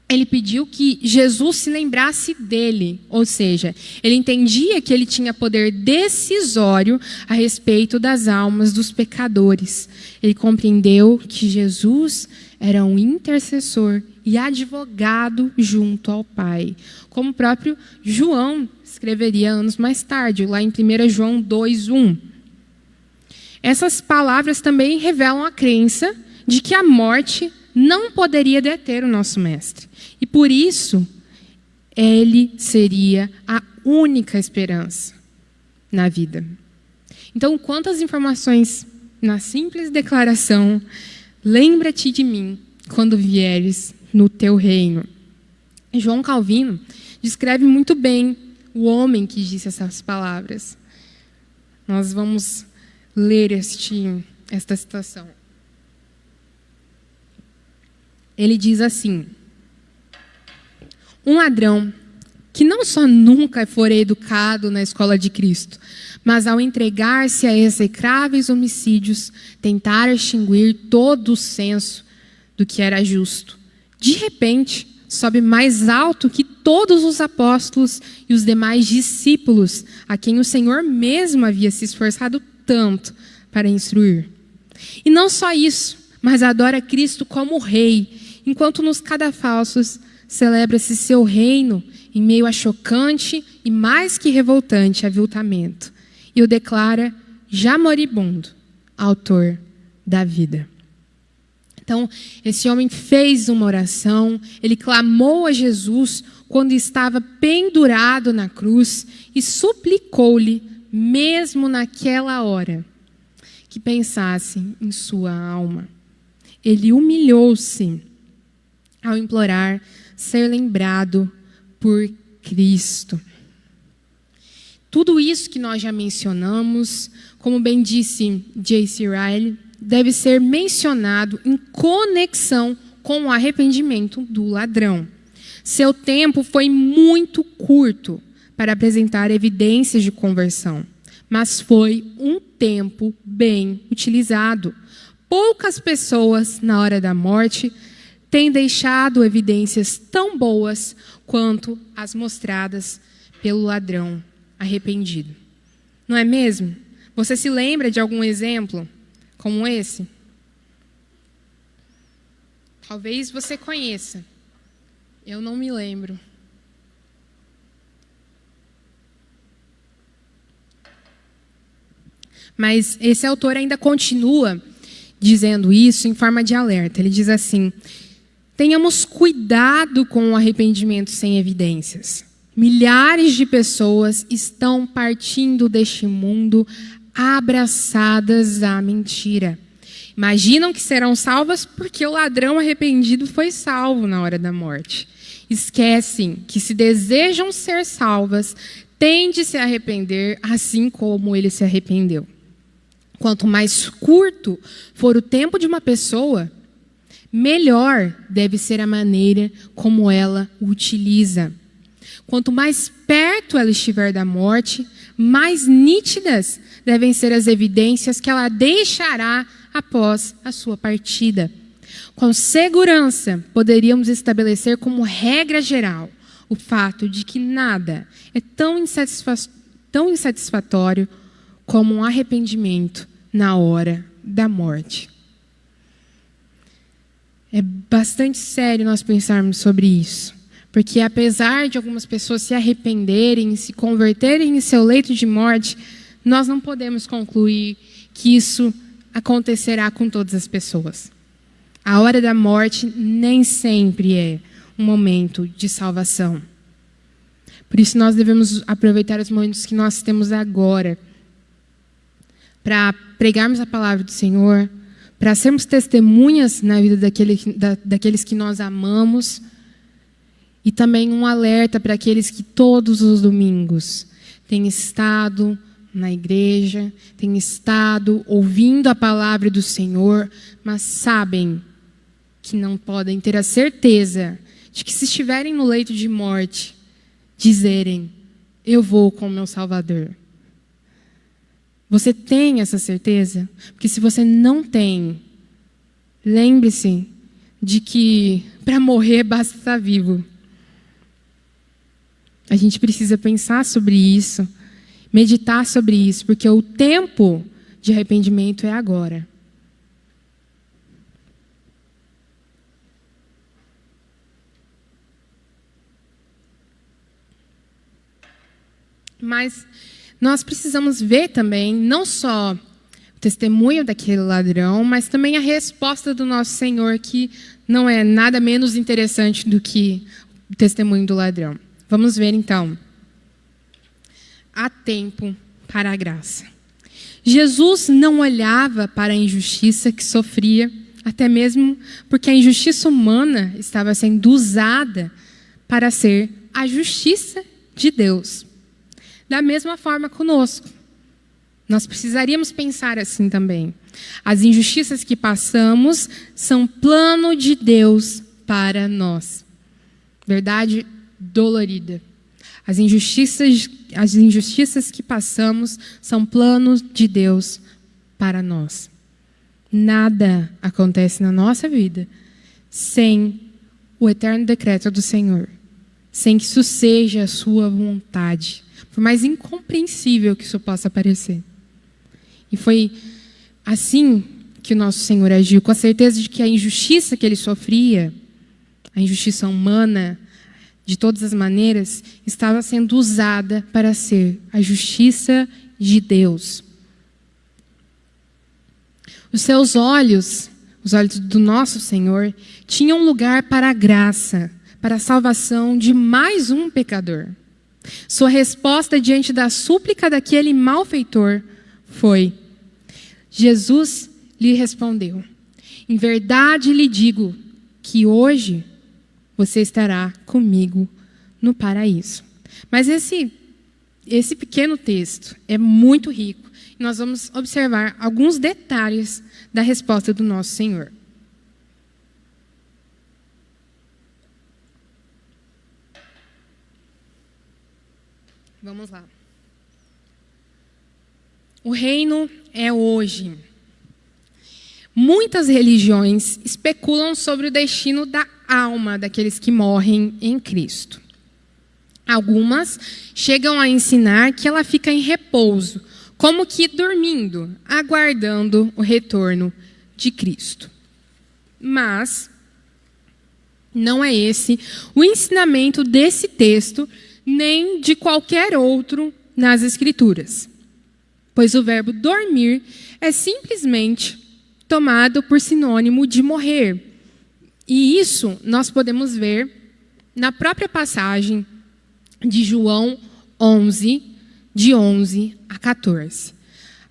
Speaker 1: Ele pediu que Jesus se lembrasse dele, ou seja, ele entendia que ele tinha poder decisório a respeito das almas dos pecadores. Ele compreendeu que Jesus era um intercessor e advogado junto ao Pai, como o próprio João escreveria anos mais tarde, lá em 1 João 2:1. Essas palavras também revelam a crença de que a morte não poderia deter o nosso mestre. E por isso, ele seria a única esperança na vida. Então, quantas informações na simples declaração: lembra-te de mim quando vieres no teu reino. João Calvino descreve muito bem o homem que disse essas palavras. Nós vamos ler esta citação. Ele diz assim: um ladrão que não só nunca fora educado na escola de Cristo, mas ao entregar-se a execráveis homicídios, tentar extinguir todo o senso do que era justo, de repente sobe mais alto que todos os apóstolos e os demais discípulos, a quem o Senhor mesmo havia se esforçado tanto para instruir. E não só isso, mas adora Cristo como Rei, enquanto nos cadafalsos celebra-se seu reino em meio a chocante e mais que revoltante aviltamento, e o declara já moribundo, autor da vida. Então, esse homem fez uma oração, ele clamou a Jesus quando estava pendurado na cruz e suplicou-lhe, mesmo naquela hora, que pensasse em sua alma. Ele humilhou-se ao implorar ser lembrado por Cristo. Tudo isso que nós já mencionamos, como bem disse J.C. Ryle, deve ser mencionado em conexão com o arrependimento do ladrão. Seu tempo foi muito curto para apresentar evidências de conversão, mas foi um tempo bem utilizado. Poucas pessoas, na hora da morte, têm deixado evidências tão boas quanto as mostradas pelo ladrão arrependido. Não é mesmo? Você se lembra de algum exemplo como esse? Talvez você conheça. Eu não me lembro. Mas esse autor ainda continua dizendo isso em forma de alerta. Ele diz assim: tenhamos cuidado com o arrependimento sem evidências. Milhares de pessoas estão partindo deste mundo abraçadas à mentira. Imaginam que serão salvas porque o ladrão arrependido foi salvo na hora da morte. Esquecem que, se desejam ser salvas, têm de se arrepender assim como ele se arrependeu. Quanto mais curto for o tempo de uma pessoa, melhor deve ser a maneira como ela o utiliza. Quanto mais perto ela estiver da morte, mais nítidas devem ser as evidências que ela deixará após a sua partida. Com segurança, poderíamos estabelecer como regra geral o fato de que nada é tão insatisfatório como um arrependimento na hora da morte. É bastante sério nós pensarmos sobre isso. Porque apesar de algumas pessoas se arrependerem, se converterem em seu leito de morte, nós não podemos concluir que isso acontecerá com todas as pessoas. A hora da morte nem sempre é um momento de salvação. Por isso nós devemos aproveitar os momentos que nós temos agora para pregarmos a palavra do Senhor, para sermos testemunhas na vida daqueles que nós amamos, e também um alerta para aqueles que todos os domingos têm estado na igreja, têm estado ouvindo a palavra do Senhor, mas sabem que não podem ter a certeza de que, se estiverem no leito de morte, dizerem: eu vou com o meu Salvador. Você tem essa certeza? Porque se você não tem, lembre-se de que para morrer basta estar vivo. A gente precisa pensar sobre isso, meditar sobre isso, porque o tempo de arrependimento é agora. Mas nós precisamos ver também, não só o testemunho daquele ladrão, mas também a resposta do nosso Senhor, que não é nada menos interessante do que o testemunho do ladrão. Vamos ver então. Há tempo para a graça. Jesus não olhava para a injustiça que sofria, até mesmo porque a injustiça humana estava sendo usada para ser a justiça de Deus. Da mesma forma conosco. Nós precisaríamos pensar assim também. As injustiças que passamos são plano de Deus para nós. Verdade dolorida. As injustiças que passamos são planos de Deus para nós. Nada acontece na nossa vida sem o eterno decreto do Senhor. Sem que isso seja a sua vontade. Por mais incompreensível que isso possa parecer. E foi assim que o nosso Senhor agiu, com a certeza de que a injustiça que ele sofria, a injustiça humana, de todas as maneiras, estava sendo usada para ser a justiça de Deus. Os seus olhos, os olhos do nosso Senhor, tinham lugar para a graça, para a salvação de mais um pecador. Sua resposta diante da súplica daquele malfeitor foi: Jesus lhe respondeu: em verdade lhe digo que hoje você estará comigo no paraíso. Mas esse pequeno texto é muito rico. E nós vamos observar alguns detalhes da resposta do nosso Senhor. Vamos lá. O reino é hoje. Muitas religiões especulam sobre o destino da alma daqueles que morrem em Cristo. Algumas chegam a ensinar que ela fica em repouso, como que dormindo, aguardando o retorno de Cristo. Mas não é esse o ensinamento desse texto, nem de qualquer outro nas Escrituras. Pois o verbo dormir é simplesmente tomado por sinônimo de morrer. E isso nós podemos ver na própria passagem de João 11, de 11 a 14.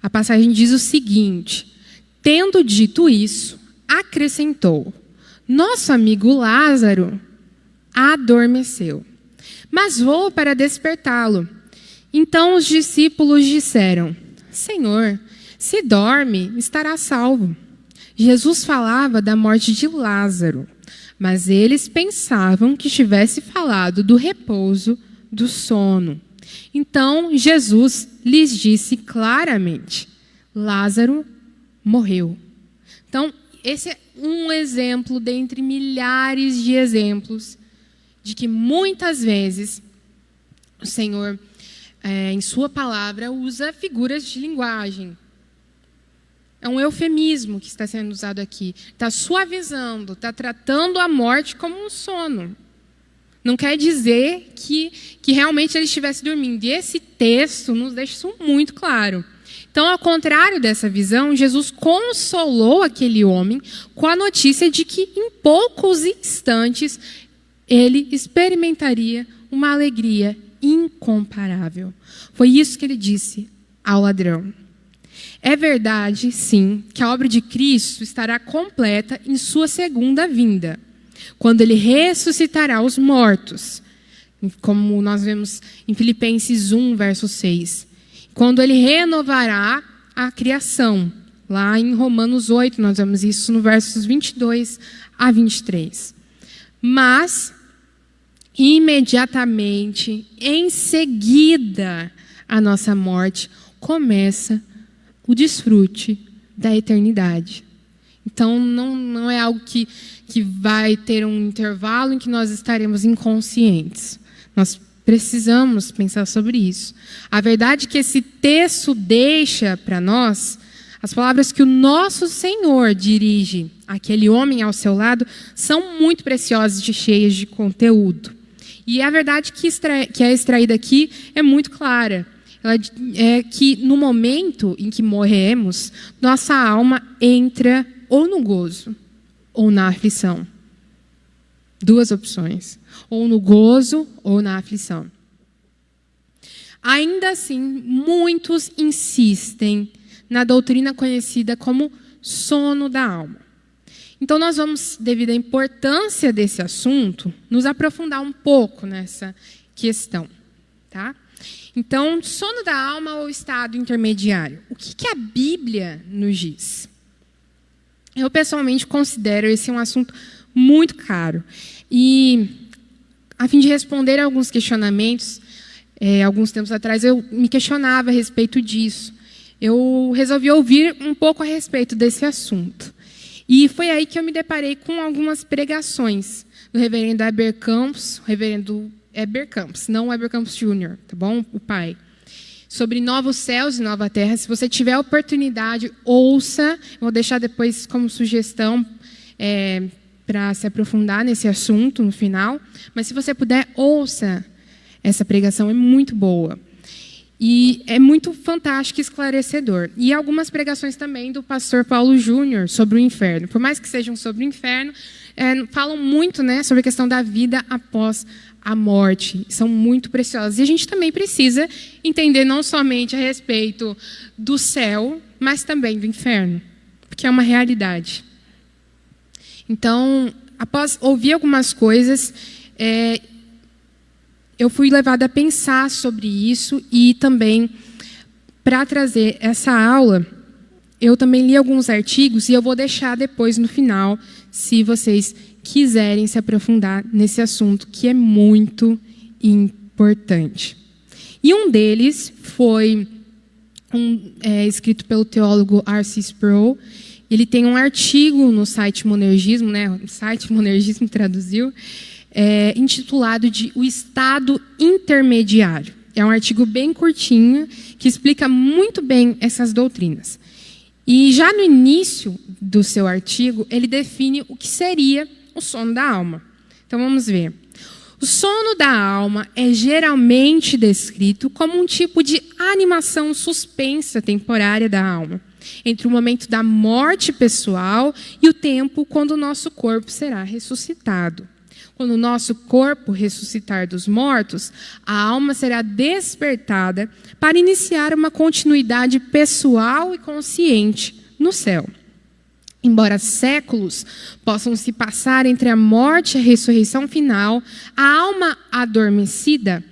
Speaker 1: A passagem diz o seguinte: tendo dito isso, acrescentou: nosso amigo Lázaro adormeceu, mas vou para despertá-lo. Então os discípulos disseram: Senhor, se dorme, estará salvo. Jesus falava da morte de Lázaro, mas eles pensavam que tivesse falado do repouso do sono. Então Jesus lhes disse claramente: Lázaro morreu. Então, esse é um exemplo dentre milhares de exemplos de que muitas vezes o Senhor, em sua palavra, usa figuras de linguagem. É um eufemismo que está sendo usado aqui. Está suavizando, está tratando a morte como um sono. Não quer dizer que realmente ele estivesse dormindo. E esse texto nos deixa isso muito claro. Então, ao contrário dessa visão, Jesus consolou aquele homem com a notícia de que em poucos instantes ele experimentaria uma alegria incomparável. Foi isso que ele disse ao ladrão. É verdade, sim, que a obra de Cristo estará completa em sua segunda vinda, quando ele ressuscitará os mortos, como nós vemos em Filipenses 1, verso 6. Quando ele renovará a criação, lá em Romanos 8, nós vemos isso no versos 22 a 23. Mas, imediatamente, em seguida à nossa morte, começa o desfrute da eternidade. Então, não é algo que vai ter um intervalo em que nós estaremos inconscientes. Nós precisamos pensar sobre isso. A verdade é que esse texto deixa para nós, as palavras que o nosso Senhor dirige àquele homem ao seu lado, são muito preciosas e cheias de conteúdo. E a verdade que é extraída aqui é muito clara. Ela é que no momento em que morremos, nossa alma entra ou no gozo ou na aflição. Duas opções. Ou no gozo ou na aflição. Ainda assim, muitos insistem na doutrina conhecida como sono da alma. Então, nós vamos, devido à importância desse assunto, nos aprofundar um pouco nessa questão. Tá? Então, sono da alma ou estado intermediário? O que a Bíblia nos diz? Eu, pessoalmente, considero esse um assunto muito caro. E, a fim de responder a alguns questionamentos, alguns tempos atrás, eu me questionava a respeito disso. Eu resolvi ouvir um pouco a respeito desse assunto. E foi aí que eu me deparei com algumas pregações do reverendo Heber Campos, não Heber Campos Jr., tá bom? O pai. Sobre novos céus e nova terra. Se você tiver a oportunidade, ouça. Eu vou deixar depois como sugestão para se aprofundar nesse assunto no final. Mas se você puder, ouça essa pregação. É muito boa. E é muito fantástico e esclarecedor. E algumas pregações também do pastor Paulo Júnior sobre o inferno. Por mais que sejam sobre o inferno, falam muito, né, sobre a questão da vida após a morte. São muito preciosas. E a gente também precisa entender não somente a respeito do céu, mas também do inferno, porque é uma realidade. Então, após ouvir algumas coisas, eu fui levada a pensar sobre isso e também, para trazer essa aula, eu também li alguns artigos e eu vou deixar depois no final, se vocês quiserem se aprofundar nesse assunto, que é muito importante. E um deles foi escrito pelo teólogo R.C. Sproul. Ele tem um artigo no site Monergismo, né? O site Monergismo traduziu, intitulado de O Estado Intermediário. É um artigo bem curtinho, que explica muito bem essas doutrinas. E já no início do seu artigo, ele define o que seria o sono da alma. Então, vamos ver. O sono da alma é geralmente descrito como um tipo de animação suspensa temporária da alma, entre o momento da morte pessoal e o tempo quando o nosso corpo será ressuscitado. Quando o nosso corpo ressuscitar dos mortos, a alma será despertada para iniciar uma continuidade pessoal e consciente no céu. Embora séculos possam se passar entre a morte e a ressurreição final, a alma adormecida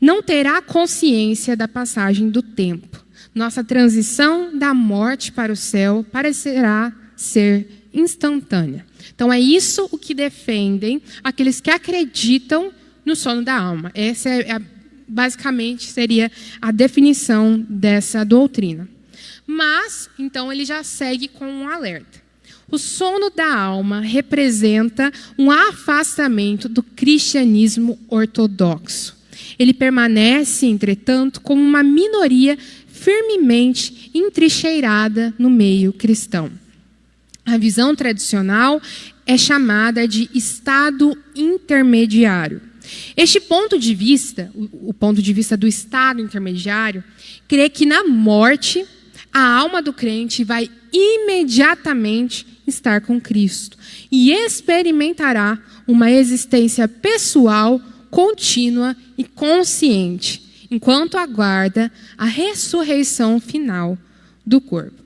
Speaker 1: não terá consciência da passagem do tempo. Nossa transição da morte para o céu parecerá ser instantânea. Então, é isso o que defendem aqueles que acreditam no sono da alma. Essa basicamente seria a definição dessa doutrina. Mas, então, ele já segue com um alerta. O sono da alma representa um afastamento do cristianismo ortodoxo. Ele permanece, entretanto, como uma minoria firmemente entrincheirada no meio cristão. A visão tradicional é chamada de estado intermediário. Este ponto de vista, o ponto de vista do estado intermediário, crê que na morte a alma do crente vai imediatamente estar com Cristo e experimentará uma existência pessoal, contínua e consciente, enquanto aguarda a ressurreição final do corpo.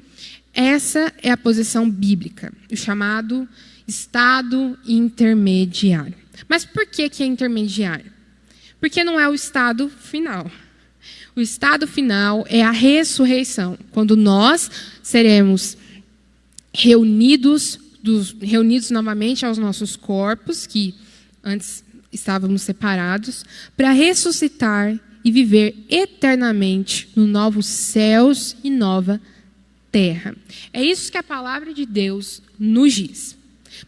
Speaker 1: Essa é a posição bíblica, o chamado estado intermediário. Mas por que é intermediário? Porque não é o estado final. O estado final é a ressurreição, quando nós seremos reunidos novamente aos nossos corpos, que antes estávamos separados, para ressuscitar e viver eternamente no novos céus e nova terra. É isso que a palavra de Deus nos diz.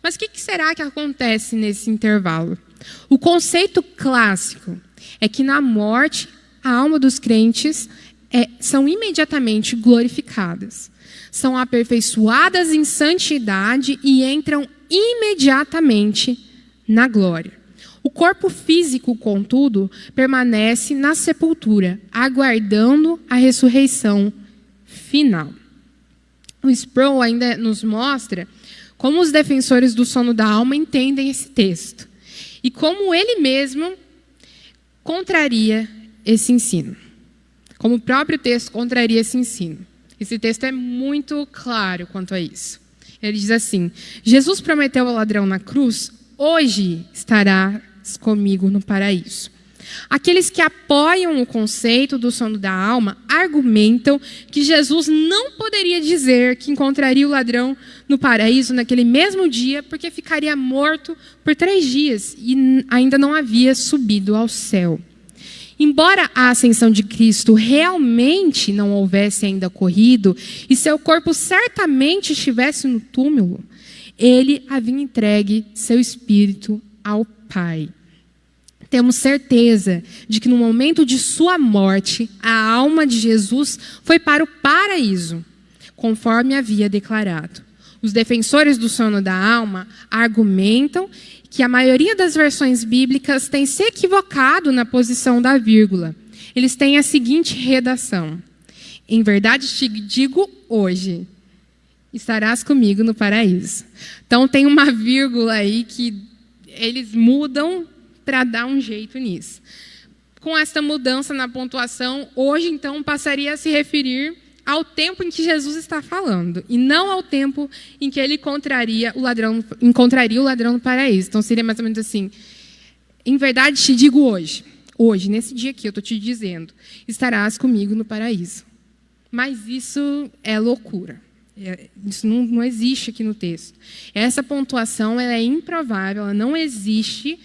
Speaker 1: Mas o que será que acontece nesse intervalo? O conceito clássico é que na morte, a alma dos crentes são imediatamente glorificadas. São aperfeiçoadas em santidade e entram imediatamente na glória. O corpo físico, contudo, permanece na sepultura, aguardando a ressurreição final. O Sproul ainda nos mostra como os defensores do sono da alma entendem esse texto e como ele mesmo contraria esse ensino. Como o próprio texto contraria esse ensino. Esse texto é muito claro quanto a isso. Ele diz assim: Jesus prometeu ao ladrão na cruz: hoje estarás comigo no paraíso. Aqueles que apoiam o conceito do sono da alma argumentam que Jesus não poderia dizer que encontraria o ladrão no paraíso naquele mesmo dia, porque ficaria morto por 3 dias e ainda não havia subido ao céu. Embora a ascensão de Cristo realmente não houvesse ainda ocorrido e seu corpo certamente estivesse no túmulo, ele havia entregue seu espírito ao Pai. Temos certeza de que no momento de sua morte, a alma de Jesus foi para o paraíso, conforme havia declarado. Os defensores do sono da alma argumentam que a maioria das versões bíblicas tem se equivocado na posição da vírgula. Eles têm a seguinte redação: em verdade te digo hoje, estarás comigo no paraíso. Então tem uma vírgula aí que eles mudam para dar um jeito nisso. Com esta mudança na pontuação, hoje então passaria a se referir ao tempo em que Jesus está falando, e não ao tempo em que ele encontraria o ladrão no paraíso. Então seria mais ou menos assim: em verdade te digo hoje, nesse dia aqui, eu estou te dizendo, estarás comigo no paraíso. Mas isso é loucura. Isso não existe aqui no texto. Essa pontuação ela é improvável, ela não existe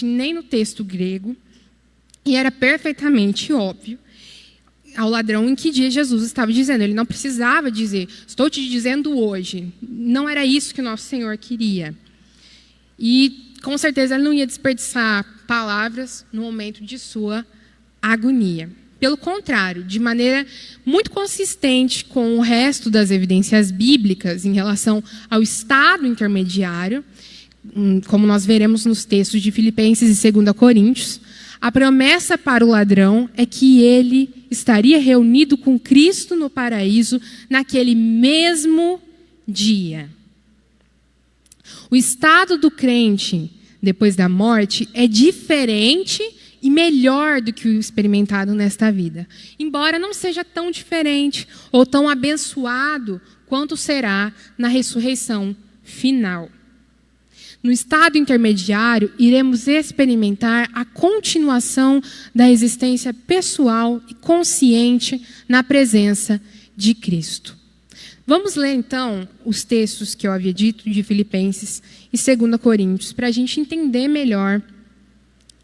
Speaker 1: nem no texto grego, e era perfeitamente óbvio ao ladrão em que dia Jesus estava dizendo. Ele não precisava dizer, estou te dizendo hoje. Não era isso que o nosso Senhor queria. E, com certeza, ele não ia desperdiçar palavras no momento de sua agonia. Pelo contrário, de maneira muito consistente com o resto das evidências bíblicas em relação ao estado intermediário, como nós veremos nos textos de Filipenses e 2 Coríntios, a promessa para o ladrão é que ele estaria reunido com Cristo no paraíso naquele mesmo dia. O estado do crente depois da morte é diferente e melhor do que o experimentado nesta vida, embora não seja tão diferente ou tão abençoado quanto será na ressurreição final. No estado intermediário, iremos experimentar a continuação da existência pessoal e consciente na presença de Cristo. Vamos ler, então, os textos que eu havia dito de Filipenses e 2 Coríntios, para a gente entender melhor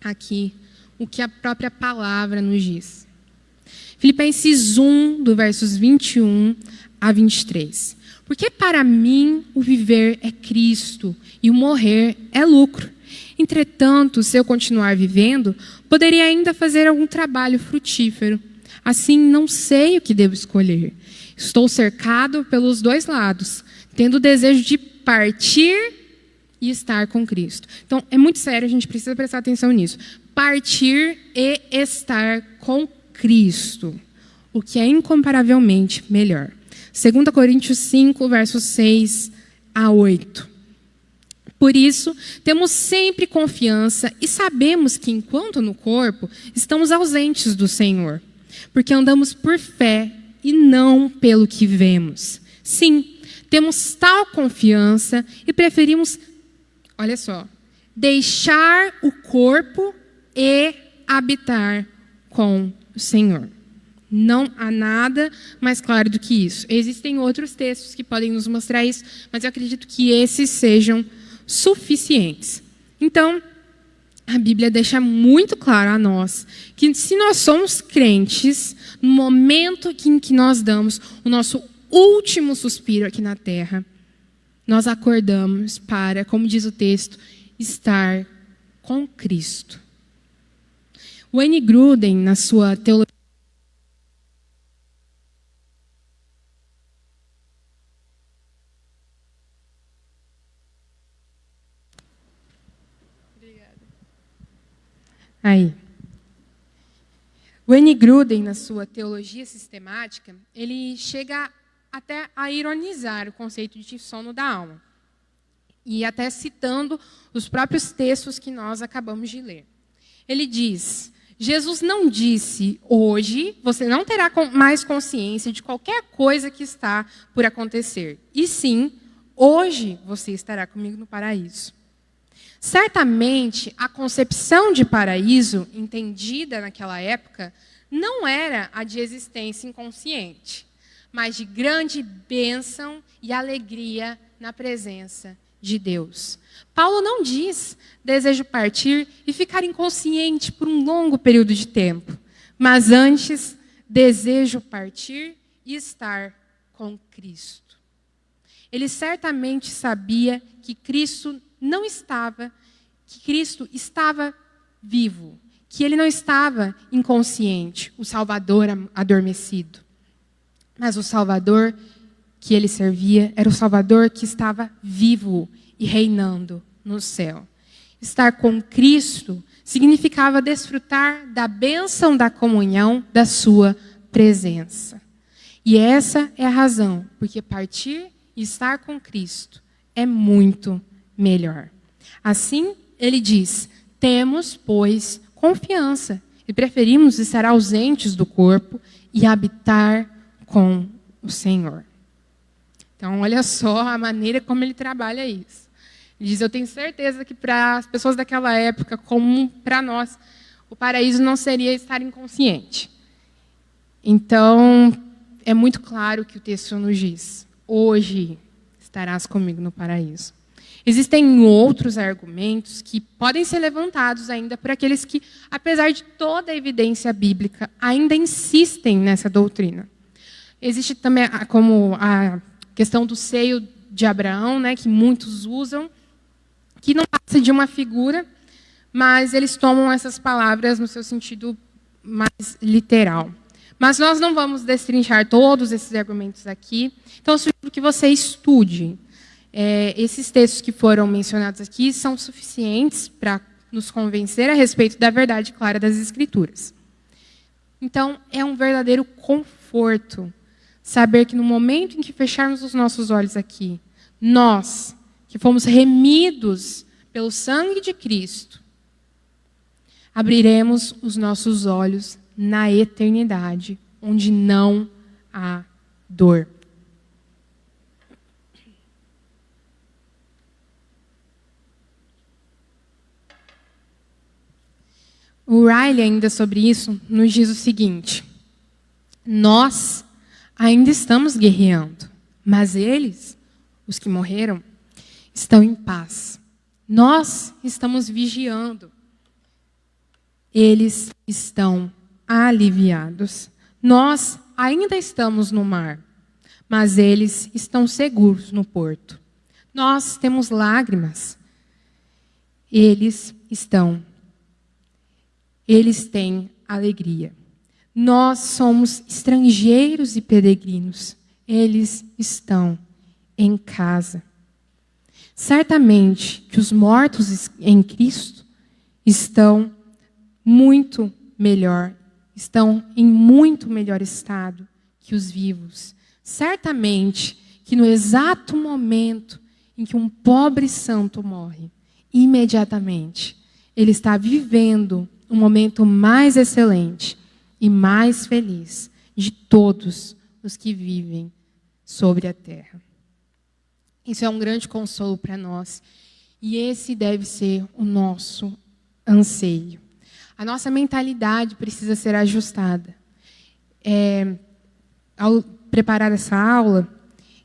Speaker 1: aqui o que a própria palavra nos diz. Filipenses 1, do versos 21 a 23. Porque para mim o viver é Cristo e o morrer é lucro. Entretanto, se eu continuar vivendo, poderia ainda fazer algum trabalho frutífero. Assim, não sei o que devo escolher. Estou cercado pelos dois lados, tendo o desejo de partir e estar com Cristo. Então, é muito sério, a gente precisa prestar atenção nisso. Partir e estar com Cristo, o que é incomparavelmente melhor. 2 Coríntios 5, versos 6 a 8. Por isso, temos sempre confiança e sabemos que, enquanto no corpo, estamos ausentes do Senhor, porque andamos por fé e não pelo que vemos. Sim, temos tal confiança e preferimos, olha só, deixar o corpo e habitar com o Senhor. Não há nada mais claro do que isso. Existem outros textos que podem nos mostrar isso, mas eu acredito que esses sejam suficientes. Então, a Bíblia deixa muito claro a nós que se nós somos crentes, no momento em que nós damos o nosso último suspiro aqui na terra, nós acordamos para, como diz o texto, estar com Cristo. Wayne Grudem, na sua teologia, Wayne Grudem, na sua teologia sistemática, ele chega até a ironizar o conceito de sono da alma. E até citando os próprios textos que nós acabamos de ler. Ele diz: Jesus não disse, hoje você não terá mais consciência de qualquer coisa que está por acontecer. E sim, hoje você estará comigo no paraíso. Certamente, a concepção de paraíso, entendida naquela época, não era a de existência inconsciente, mas de grande bênção e alegria na presença de Deus. Paulo não diz desejo partir e ficar inconsciente por um longo período de tempo, mas antes desejo partir e estar com Cristo. Ele certamente sabia que Cristo estava vivo, que ele não estava inconsciente, o Salvador adormecido. Mas o Salvador que ele servia era o Salvador que estava vivo e reinando no céu. Estar com Cristo significava desfrutar da bênção da comunhão da sua presença. E essa é a razão, porque partir e estar com Cristo é muito melhor. Assim, ele diz: temos, pois, confiança e preferimos estar ausentes do corpo e habitar com o Senhor. Então, olha só a maneira como ele trabalha isso. Ele diz: eu tenho certeza que para as pessoas daquela época, como para nós, o paraíso não seria estar inconsciente. Então, é muito claro que o texto nos diz: hoje estarás comigo no paraíso. Existem outros argumentos que podem ser levantados ainda por aqueles que, apesar de toda a evidência bíblica, ainda insistem nessa doutrina. Existe também como a questão do seio de Abraão, né, que muitos usam, que não passa de uma figura, mas eles tomam essas palavras no seu sentido mais literal. Mas nós não vamos destrinchar todos esses argumentos aqui, então eu sugiro que você estude. Esses textos que foram mencionados aqui são suficientes para nos convencer a respeito da verdade clara das Escrituras. Então, é um verdadeiro conforto saber que no momento em que fecharmos os nossos olhos aqui, nós, que fomos remidos pelo sangue de Cristo, abriremos os nossos olhos na eternidade, onde não há dor. O Riley, ainda sobre isso, nos diz o seguinte: nós ainda estamos guerreando, mas eles, os que morreram, estão em paz. Nós estamos vigiando. Eles estão aliviados. Nós ainda estamos no mar, mas eles estão seguros no porto. Nós temos lágrimas. Eles têm alegria. Nós somos estrangeiros e peregrinos. Eles estão em casa. Certamente que os mortos em Cristo estão muito melhor, estão em muito melhor estado que os vivos. Certamente que no exato momento em que um pobre santo morre, imediatamente ele está vivendo um momento mais excelente e mais feliz de todos os que vivem sobre a terra. Isso é um grande consolo para nós. E esse deve ser o nosso anseio. A nossa mentalidade precisa ser ajustada. Ao preparar essa aula,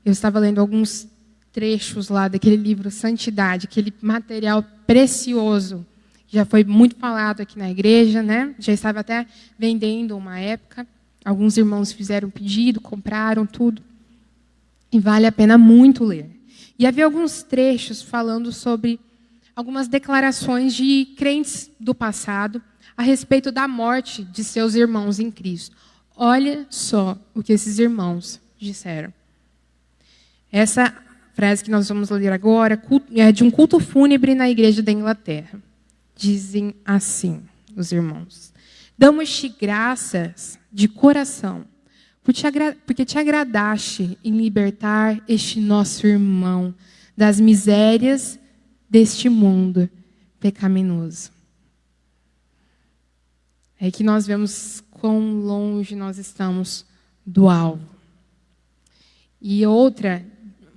Speaker 1: eu estava lendo alguns trechos lá daquele livro Santidade, aquele material precioso. Já foi muito falado aqui na igreja, né? Já estava até vendendo uma época. Alguns irmãos fizeram pedido, compraram tudo. E vale a pena muito ler. E havia alguns trechos falando sobre algumas declarações de crentes do passado a respeito da morte de seus irmãos em Cristo. Olha só o que esses irmãos disseram. Essa frase que nós vamos ler agora é de um culto fúnebre na igreja da Inglaterra. Dizem assim, os irmãos: damos-te graças de coração, porque te agradaste em libertar este nosso irmão das misérias deste mundo pecaminoso. É que nós vemos quão longe nós estamos do alvo. E outra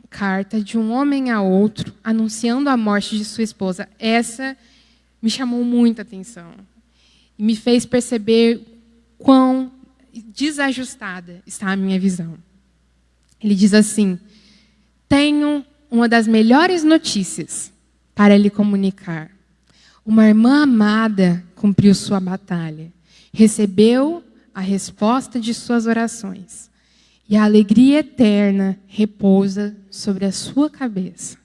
Speaker 1: carta de um homem a outro, anunciando a morte de sua esposa. Essa me chamou muita atenção. E me fez perceber quão desajustada está a minha visão. Ele diz assim: tenho uma das melhores notícias para lhe comunicar. Uma irmã amada cumpriu sua batalha, recebeu a resposta de suas orações, e a alegria eterna repousa sobre a sua cabeça.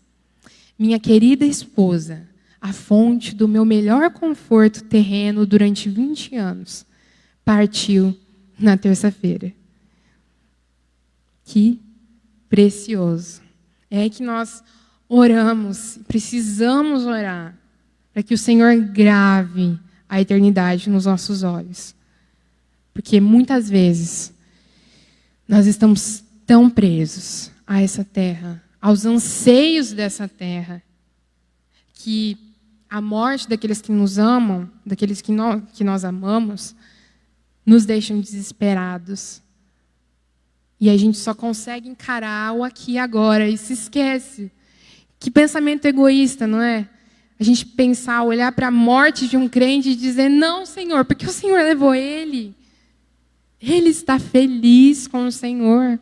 Speaker 1: Minha querida esposa, a fonte do meu melhor conforto terreno durante 20 anos, partiu na terça-feira. Que precioso. É que nós oramos, precisamos orar, para que o Senhor grave a eternidade nos nossos olhos. Porque muitas vezes nós estamos tão presos a essa terra, aos anseios dessa terra, que a morte daqueles que nos amam, daqueles que nós amamos, nos deixam desesperados. E a gente só consegue encarar o aqui e agora e se esquece. Que pensamento egoísta, não é? A gente pensar, olhar para a morte de um crente e dizer: não, Senhor, porque o Senhor levou ele. Ele está feliz com o Senhor.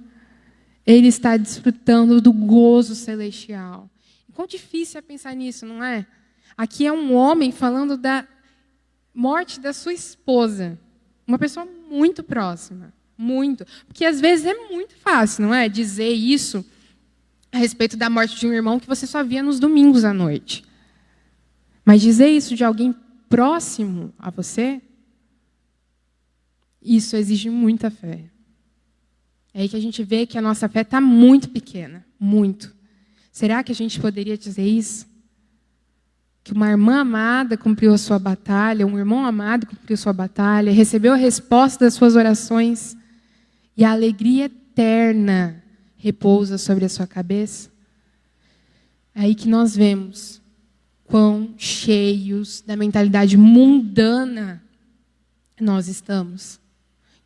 Speaker 1: Ele está desfrutando do gozo celestial. E quão difícil é pensar nisso, não é? Aqui é um homem falando da morte da sua esposa. Uma pessoa muito próxima. Muito. Porque às vezes é muito fácil, não é? Dizer isso a respeito da morte de um irmão que você só via nos domingos à noite. Mas dizer isso de alguém próximo a você, isso exige muita fé. É aí que a gente vê que a nossa fé está muito pequena. Muito. Será que a gente poderia dizer isso? Que uma irmã amada cumpriu a sua batalha, um irmão amado cumpriu a sua batalha, recebeu a resposta das suas orações, e a alegria eterna repousa sobre a sua cabeça? É aí que nós vemos quão cheios da mentalidade mundana nós estamos.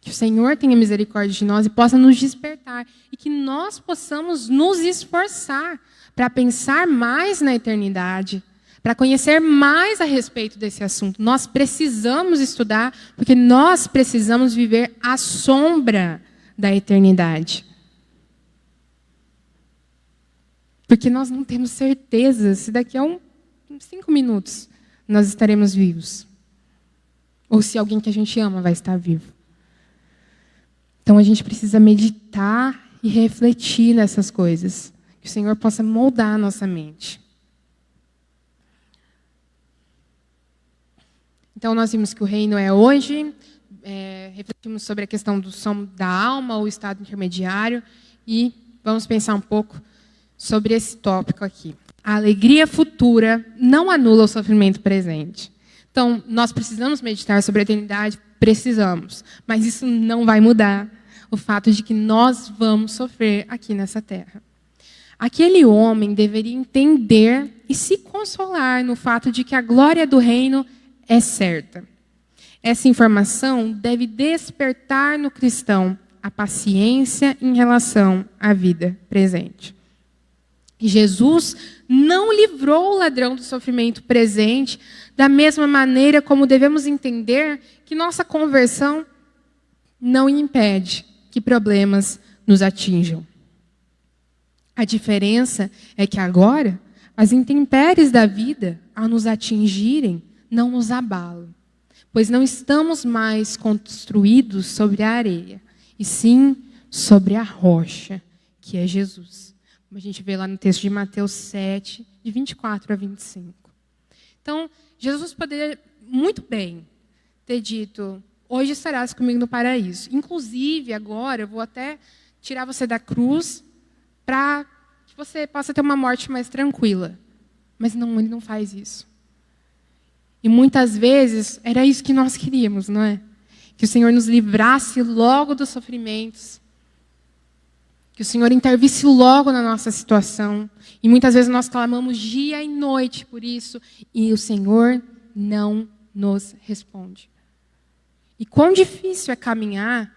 Speaker 1: Que o Senhor tenha misericórdia de nós e possa nos despertar. E que nós possamos nos esforçar para pensar mais na eternidade, para conhecer mais a respeito desse assunto. Nós precisamos estudar, porque nós precisamos viver à sombra da eternidade. Porque nós não temos certeza se daqui a uns 5 minutos nós estaremos vivos. Ou se alguém que a gente ama vai estar vivo. Então a gente precisa meditar e refletir nessas coisas. Que o Senhor possa moldar a nossa mente. Então, nós vimos que o reino é hoje, refletimos sobre a questão do som da alma, o estado intermediário, e vamos pensar um pouco sobre esse tópico aqui. A alegria futura não anula o sofrimento presente. Então, nós precisamos meditar sobre a eternidade? Precisamos. Mas isso não vai mudar o fato de que nós vamos sofrer aqui nessa terra. Aquele homem deveria entender e se consolar no fato de que a glória do reino é certa. Essa informação deve despertar no cristão a paciência em relação à vida presente. Jesus não livrou o ladrão do sofrimento presente da mesma maneira como devemos entender que nossa conversão não impede que problemas nos atinjam. A diferença é que agora as intempéries da vida, ao nos atingirem, não nos abalam, pois não estamos mais construídos sobre a areia, e sim sobre a rocha, que é Jesus. Como a gente vê lá no texto de Mateus 7, de 24 a 25. Então, Jesus poderia muito bem ter dito, hoje estarás comigo no paraíso. Inclusive, agora, eu vou até tirar você da cruz para que você possa ter uma morte mais tranquila. Mas não, ele não faz isso. E muitas vezes, era isso que nós queríamos, não é? Que o Senhor nos livrasse logo dos sofrimentos. Que o Senhor intervisse logo na nossa situação. E muitas vezes nós clamamos dia e noite por isso. E o Senhor não nos responde. E quão difícil é caminhar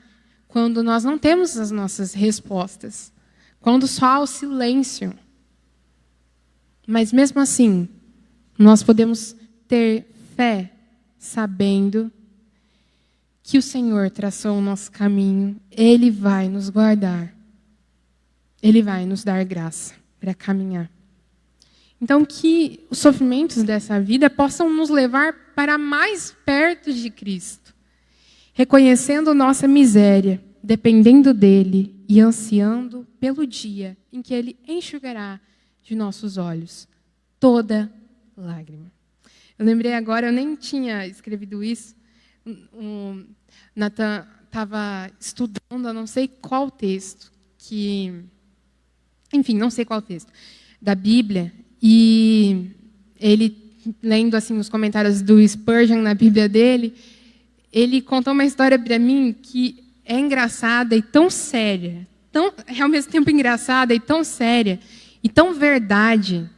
Speaker 1: quando nós não temos as nossas respostas. Quando só há o silêncio. Mas mesmo assim, nós podemos ter fé sabendo que o Senhor traçou o nosso caminho. Ele vai nos guardar. Ele vai nos dar graça para caminhar. Então, que os sofrimentos dessa vida possam nos levar para mais perto de Cristo, reconhecendo nossa miséria, dependendo dele e ansiando pelo dia em que ele enxugará de nossos olhos toda lágrima. Eu lembrei agora, eu nem tinha escrevido isso, o Nathan estava estudando, eu não sei qual texto, não sei qual texto, da Bíblia, e ele, lendo assim, os comentários do Spurgeon na Bíblia dele, ele contou uma história para mim que é engraçada e tão séria, é ao mesmo tempo engraçada e tão séria, e tão verdade,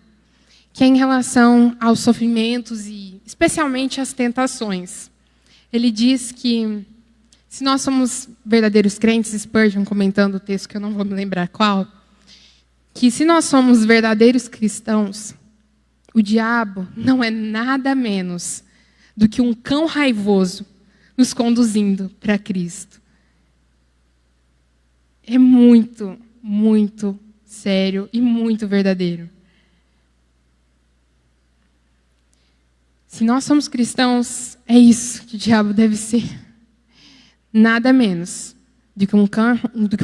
Speaker 1: que é em relação aos sofrimentos e especialmente às tentações. Ele diz que se nós somos verdadeiros crentes, Spurgeon comentando o texto que eu não vou me lembrar qual, que se nós somos verdadeiros cristãos, o diabo não é nada menos do que um cão raivoso nos conduzindo para Cristo. É muito, muito sério e muito verdadeiro. Se nós somos cristãos, é isso que o diabo deve ser. Nada menos do que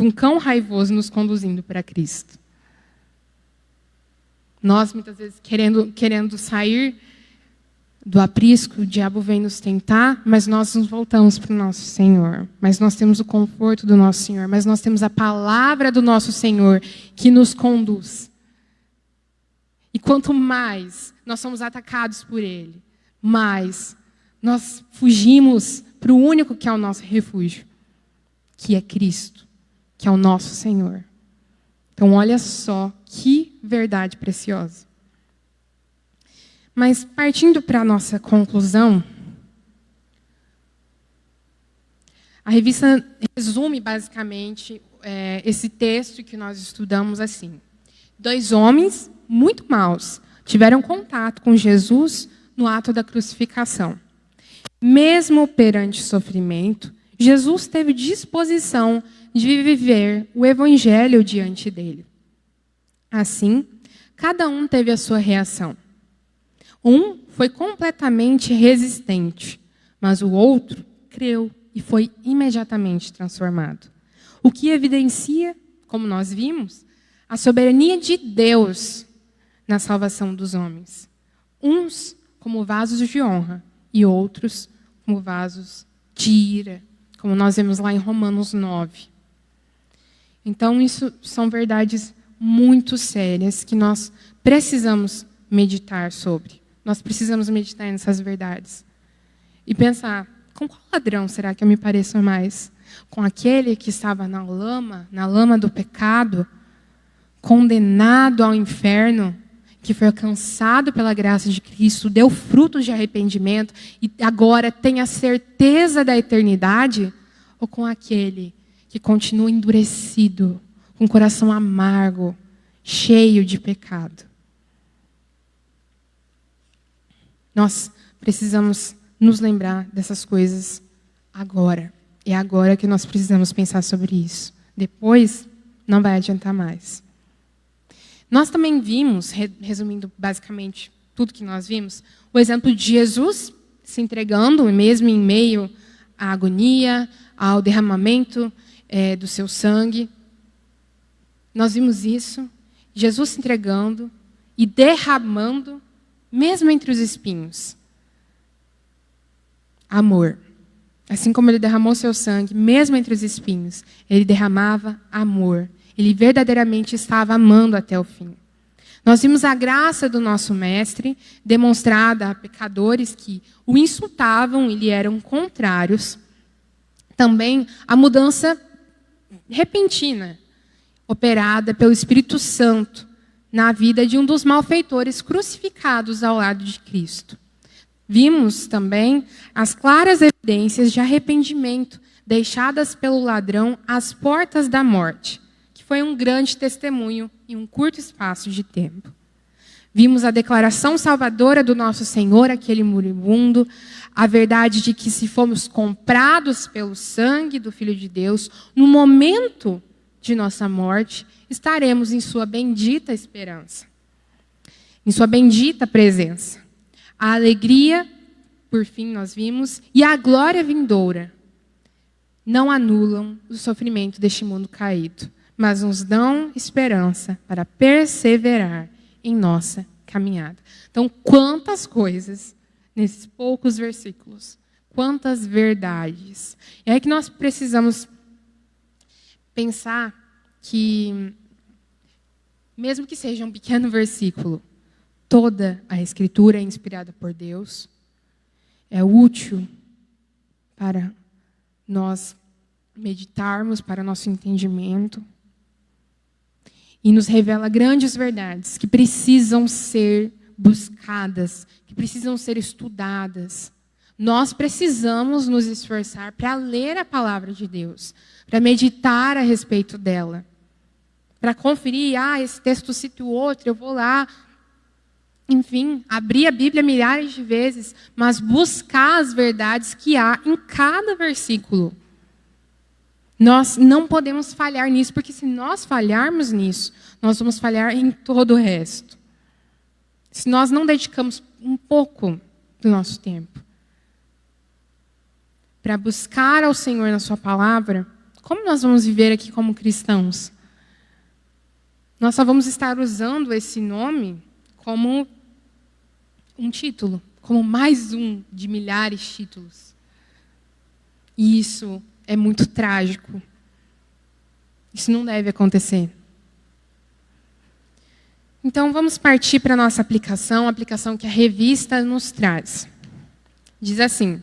Speaker 1: um cão raivoso nos conduzindo para Cristo. Nós, muitas vezes, querendo sair do aprisco, o diabo vem nos tentar, mas nós nos voltamos para o nosso Senhor. Mas nós temos o conforto do nosso Senhor, mas nós temos a palavra do nosso Senhor que nos conduz. E quanto mais nós somos atacados por Ele, mais nós fugimos para o único que é o nosso refúgio, que é Cristo, que é o nosso Senhor. Então, olha só que verdade preciosa. Mas, partindo para a nossa conclusão, a revista resume, basicamente, esse texto que nós estudamos assim. 2 homens muito maus tiveram contato com Jesus no ato da crucificação. Mesmo perante sofrimento, Jesus teve disposição de viver o evangelho diante dele. Assim, cada um teve a sua reação. Um foi completamente resistente, mas o outro creu e foi imediatamente transformado. O que evidencia, como nós vimos, a soberania de Deus na salvação dos homens. Uns como vasos de honra e outros como vasos de ira, como nós vemos lá em Romanos 9. Então, isso são verdades muito sérias que nós precisamos meditar sobre. Nós precisamos meditar nessas verdades. E pensar, com qual ladrão será que eu me pareço mais? Com aquele que estava na lama do pecado, condenado ao inferno, que foi alcançado pela graça de Cristo, deu frutos de arrependimento e agora tem a certeza da eternidade? Ou com aquele que continua endurecido, com o coração amargo, cheio de pecado? Nós precisamos nos lembrar dessas coisas agora. É agora que nós precisamos pensar sobre isso. Depois, não vai adiantar mais. Nós também vimos, resumindo basicamente tudo que nós vimos, o exemplo de Jesus se entregando, mesmo em meio à agonia, ao derramamento do seu sangue. Nós vimos isso, Jesus se entregando e derramando, mesmo entre os espinhos, amor. Assim como ele derramou seu sangue, mesmo entre os espinhos, ele derramava amor. Ele verdadeiramente estava amando até o fim. Nós vimos a graça do nosso mestre demonstrada a pecadores que o insultavam e lhe eram contrários. Também a mudança repentina, operada pelo Espírito Santo na vida de um dos malfeitores crucificados ao lado de Cristo. Vimos também as claras evidências de arrependimento deixadas pelo ladrão às portas da morte, que foi um grande testemunho em um curto espaço de tempo. Vimos a declaração salvadora do nosso Senhor, aquele moribundo, a verdade de que se fomos comprados pelo sangue do Filho de Deus, no momento de nossa morte, estaremos em sua bendita esperança, em sua bendita presença. A alegria, por fim, nós vimos, e a glória vindoura não anulam o sofrimento deste mundo caído, mas nos dão esperança para perseverar em nossa caminhada. Então, quantas coisas nesses poucos versículos, quantas verdades. E é que nós precisamos pensar que, mesmo que seja um pequeno versículo, toda a Escritura é inspirada por Deus, é útil para nós meditarmos, para nosso entendimento, e nos revela grandes verdades que precisam ser buscadas, que precisam ser estudadas. Nós precisamos nos esforçar para ler a palavra de Deus, para meditar a respeito dela, para conferir, esse texto cita o outro, eu vou lá. Enfim, abrir a Bíblia milhares de vezes, mas buscar as verdades que há em cada versículo. Nós não podemos falhar nisso, porque se nós falharmos nisso, nós vamos falhar em todo o resto. Se nós não dedicamos um pouco do nosso tempo para buscar ao Senhor na sua palavra, como nós vamos viver aqui como cristãos? Nós só vamos estar usando esse nome como um título, como mais um de milhares de títulos. E isso é muito trágico. Isso não deve acontecer. Então, vamos partir para a nossa aplicação, a aplicação que a revista nos traz. Diz assim: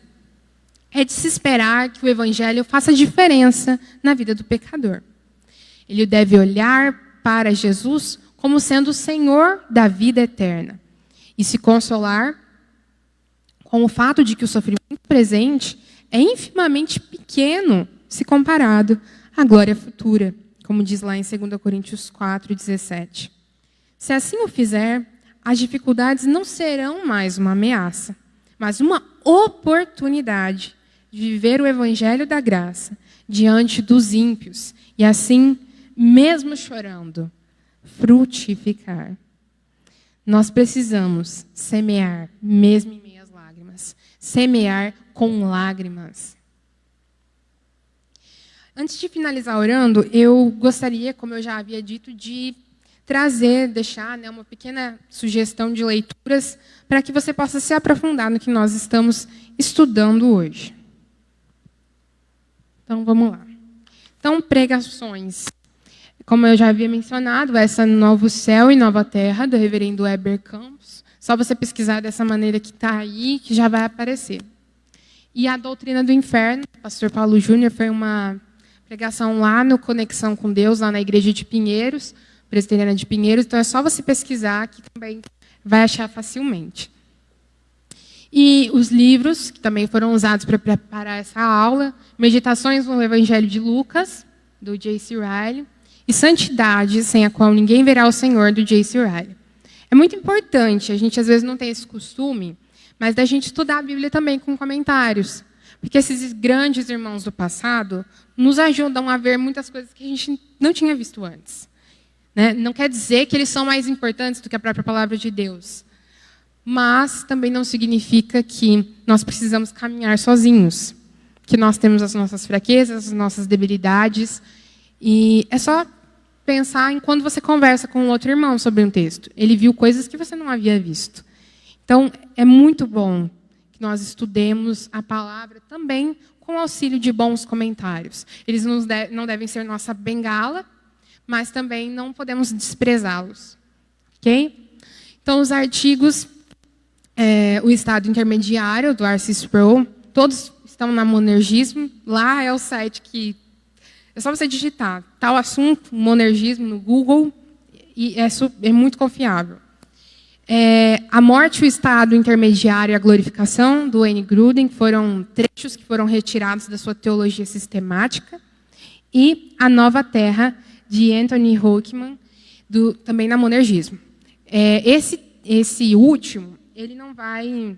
Speaker 1: é de se esperar que o Evangelho faça diferença na vida do pecador. Ele deve olhar para Jesus como sendo o Senhor da vida eterna e se consolar com o fato de que o sofrimento presente é infimamente pequeno se comparado à glória futura, como diz lá em 2 Coríntios 4:17. Se assim o fizer, as dificuldades não serão mais uma ameaça, mas uma oportunidade de viver o evangelho da graça diante dos ímpios e assim, mesmo chorando, frutificar. Nós precisamos semear, mesmo em meio às lágrimas. Semear com lágrimas. Antes de finalizar orando, eu gostaria, como eu já havia dito, de deixar, né, uma pequena sugestão de leituras para que você possa se aprofundar no que nós estamos estudando hoje. Então, vamos lá. Então, pregações. Como eu já havia mencionado, essa Novo Céu e Nova Terra, do reverendo Heber Campos. Só você pesquisar dessa maneira que está aí, que já vai aparecer. E a Doutrina do Inferno, do pastor Paulo Júnior, foi uma pregação lá no Conexão com Deus, lá na igreja de Pinheiros, presbiteriana de Pinheiros. Então, é só você pesquisar, que também vai achar facilmente. E os livros, que também foram usados para preparar essa aula, Meditações no Evangelho de Lucas, do J.C. Ryle, e Santidade, sem a qual ninguém verá o Senhor, do J.C. Ryle. É muito importante, a gente às vezes não tem esse costume, mas da gente estudar a Bíblia também com comentários. Porque esses grandes irmãos do passado nos ajudam a ver muitas coisas que a gente não tinha visto antes. Né? Não quer dizer que eles são mais importantes do que a própria palavra de Deus. Mas também não significa que nós precisamos caminhar sozinhos. Que nós temos as nossas fraquezas, as nossas debilidades. E é só pensar em quando você conversa com um outro irmão sobre um texto. Ele viu coisas que você não havia visto. Então, é muito bom que nós estudemos a palavra também com auxílio de bons comentários. Eles não devem ser nossa bengala, mas também não podemos desprezá-los. Ok? Então, os artigos, o Estado Intermediário, do R.C. Sproul, todos estão na Monergismo. Lá é o site que... É só você digitar tal assunto, Monergismo, no Google, e é muito confiável. A Morte, o Estado Intermediário e a Glorificação, do Wayne Grudem, foram trechos que foram retirados da sua teologia sistemática. E A Nova Terra, de Anthony Hoekman, também na Monergismo. Esse último, ele não vai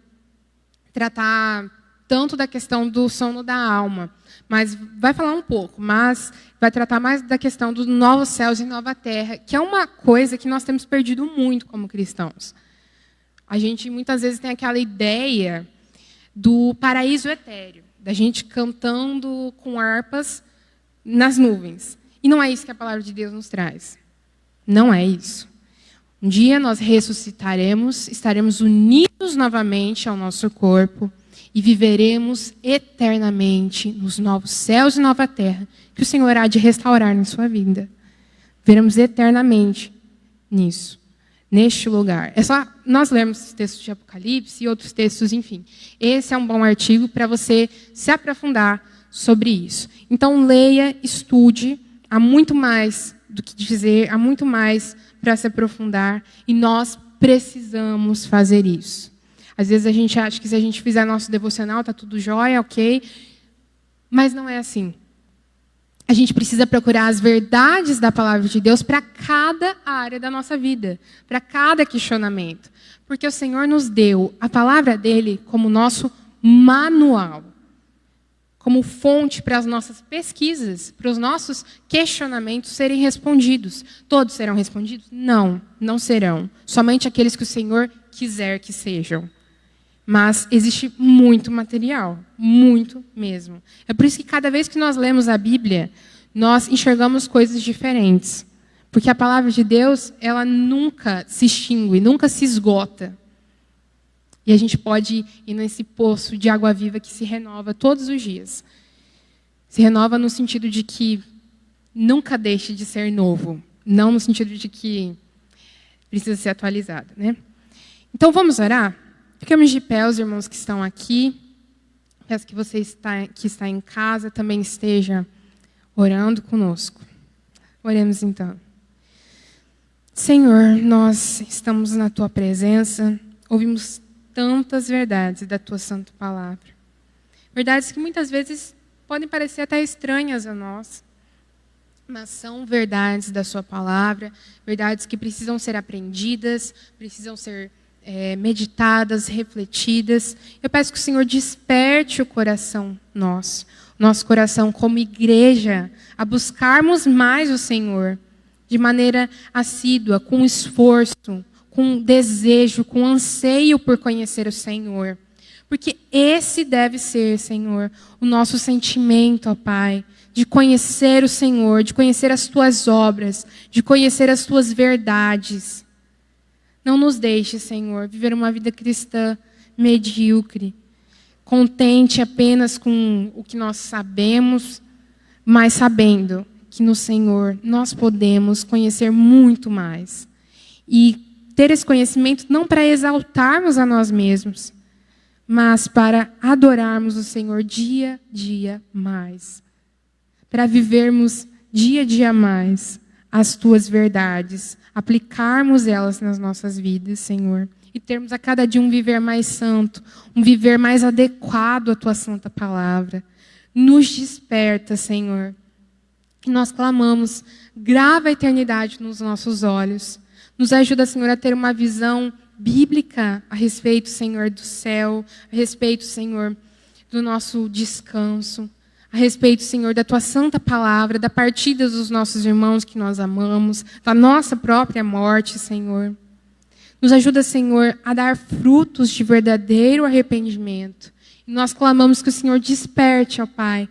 Speaker 1: tratar tanto da questão do sono da alma, mas vai falar um pouco, mas vai tratar mais da questão dos novos céus e nova terra, que é uma coisa que nós temos perdido muito como cristãos. A gente muitas vezes tem aquela ideia do paraíso etéreo, da gente cantando com harpas nas nuvens. E não é isso que a palavra de Deus nos traz. Não é isso. Um dia nós ressuscitaremos, estaremos unidos novamente ao nosso corpo e viveremos eternamente nos novos céus e nova terra que o Senhor há de restaurar na sua vida. Veremos eternamente nisso, neste lugar. É só nós lermos os textos de Apocalipse e outros textos, enfim. Esse é um bom artigo para você se aprofundar sobre isso. Então, leia, estude. Há muito mais do que dizer, há muito mais para se aprofundar. E nós precisamos fazer isso. Às vezes a gente acha que se a gente fizer nosso devocional, está tudo jóia, ok. Mas não é assim. A gente precisa procurar as verdades da palavra de Deus para cada área da nossa vida, para cada questionamento. Porque o Senhor nos deu a palavra dele como nosso manual, como fonte para as nossas pesquisas, para os nossos questionamentos serem respondidos. Todos serão respondidos? Não, não serão. Somente aqueles que o Senhor quiser que sejam. Mas existe muito material, muito mesmo. É por isso que cada vez que nós lemos a Bíblia, nós enxergamos coisas diferentes. Porque a palavra de Deus, ela nunca se extingue, nunca se esgota. E a gente pode ir nesse poço de água viva que se renova todos os dias. Se renova no sentido de que nunca deixe de ser novo. Não no sentido de que precisa ser atualizado, né? Então, vamos orar? Ficamos de pé, os irmãos que estão aqui. Peço que você que está em casa também esteja orando conosco. Oremos então. Senhor, nós estamos na Tua presença, ouvimos tantas verdades da Tua santa palavra. Verdades que muitas vezes podem parecer até estranhas a nós, mas são verdades da Sua palavra, verdades que precisam ser aprendidas, precisam ser meditadas, refletidas. Eu peço que o Senhor desperte o coração nosso coração como igreja, a buscarmos mais o Senhor, de maneira assídua, com esforço, com desejo, com anseio por conhecer o Senhor. Porque esse deve ser, Senhor, o nosso sentimento, ó Pai, de conhecer o Senhor, de conhecer as tuas obras, de conhecer as tuas verdades. Não nos deixe, Senhor, viver uma vida cristã medíocre, contente apenas com o que nós sabemos, mas sabendo que no Senhor nós podemos conhecer muito mais. E ter esse conhecimento não para exaltarmos a nós mesmos, mas para adorarmos o Senhor dia a dia mais. Para vivermos dia a dia mais as tuas verdades, aplicarmos elas nas nossas vidas, Senhor, e termos a cada dia um viver mais santo, um viver mais adequado à tua santa palavra. Nos desperta, Senhor. E nós clamamos, grava a eternidade nos nossos olhos. Nos ajuda, Senhor, a ter uma visão bíblica a respeito, Senhor, do céu, a respeito, Senhor, do nosso descanso, a respeito, Senhor, da tua santa palavra, da partida dos nossos irmãos que nós amamos, da nossa própria morte, Senhor. Nos ajuda, Senhor, a dar frutos de verdadeiro arrependimento. E nós clamamos que o Senhor desperte, ó Pai,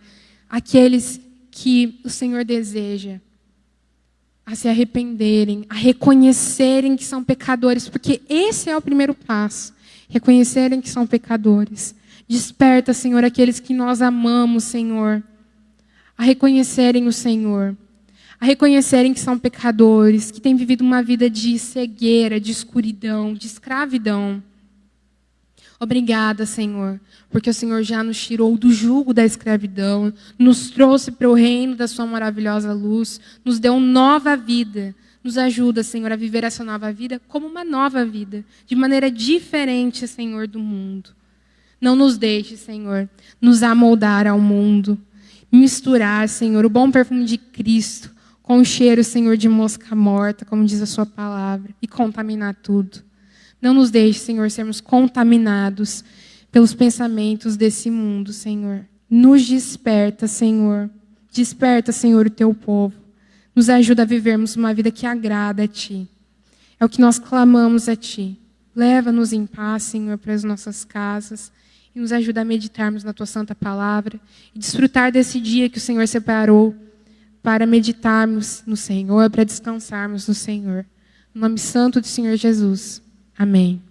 Speaker 1: aqueles que o Senhor deseja a se arrependerem, a reconhecerem que são pecadores, porque esse é o primeiro passo, reconhecerem que são pecadores. Desperta, Senhor, aqueles que nós amamos, Senhor, a reconhecerem o Senhor, a reconhecerem que são pecadores, que têm vivido uma vida de cegueira, de escuridão, de escravidão. Obrigada, Senhor, porque o Senhor já nos tirou do jugo da escravidão, nos trouxe para o reino da sua maravilhosa luz, nos deu nova vida. Nos ajuda, Senhor, a viver essa nova vida como uma nova vida, de maneira diferente, Senhor, do mundo. Não nos deixe, Senhor, nos amoldar ao mundo, misturar, Senhor, o bom perfume de Cristo com o cheiro, Senhor, de mosca morta, como diz a sua palavra, e contaminar tudo. Não nos deixe, Senhor, sermos contaminados pelos pensamentos desse mundo, Senhor. Nos desperta, Senhor. Desperta, Senhor, o teu povo. Nos ajuda a vivermos uma vida que agrada a Ti. É o que nós clamamos a Ti. Leva-nos em paz, Senhor, para as nossas casas. E nos ajuda a meditarmos na Tua santa palavra. E desfrutar desse dia que o Senhor separou para meditarmos no Senhor, para descansarmos no Senhor. No nome santo do Senhor Jesus. Amém.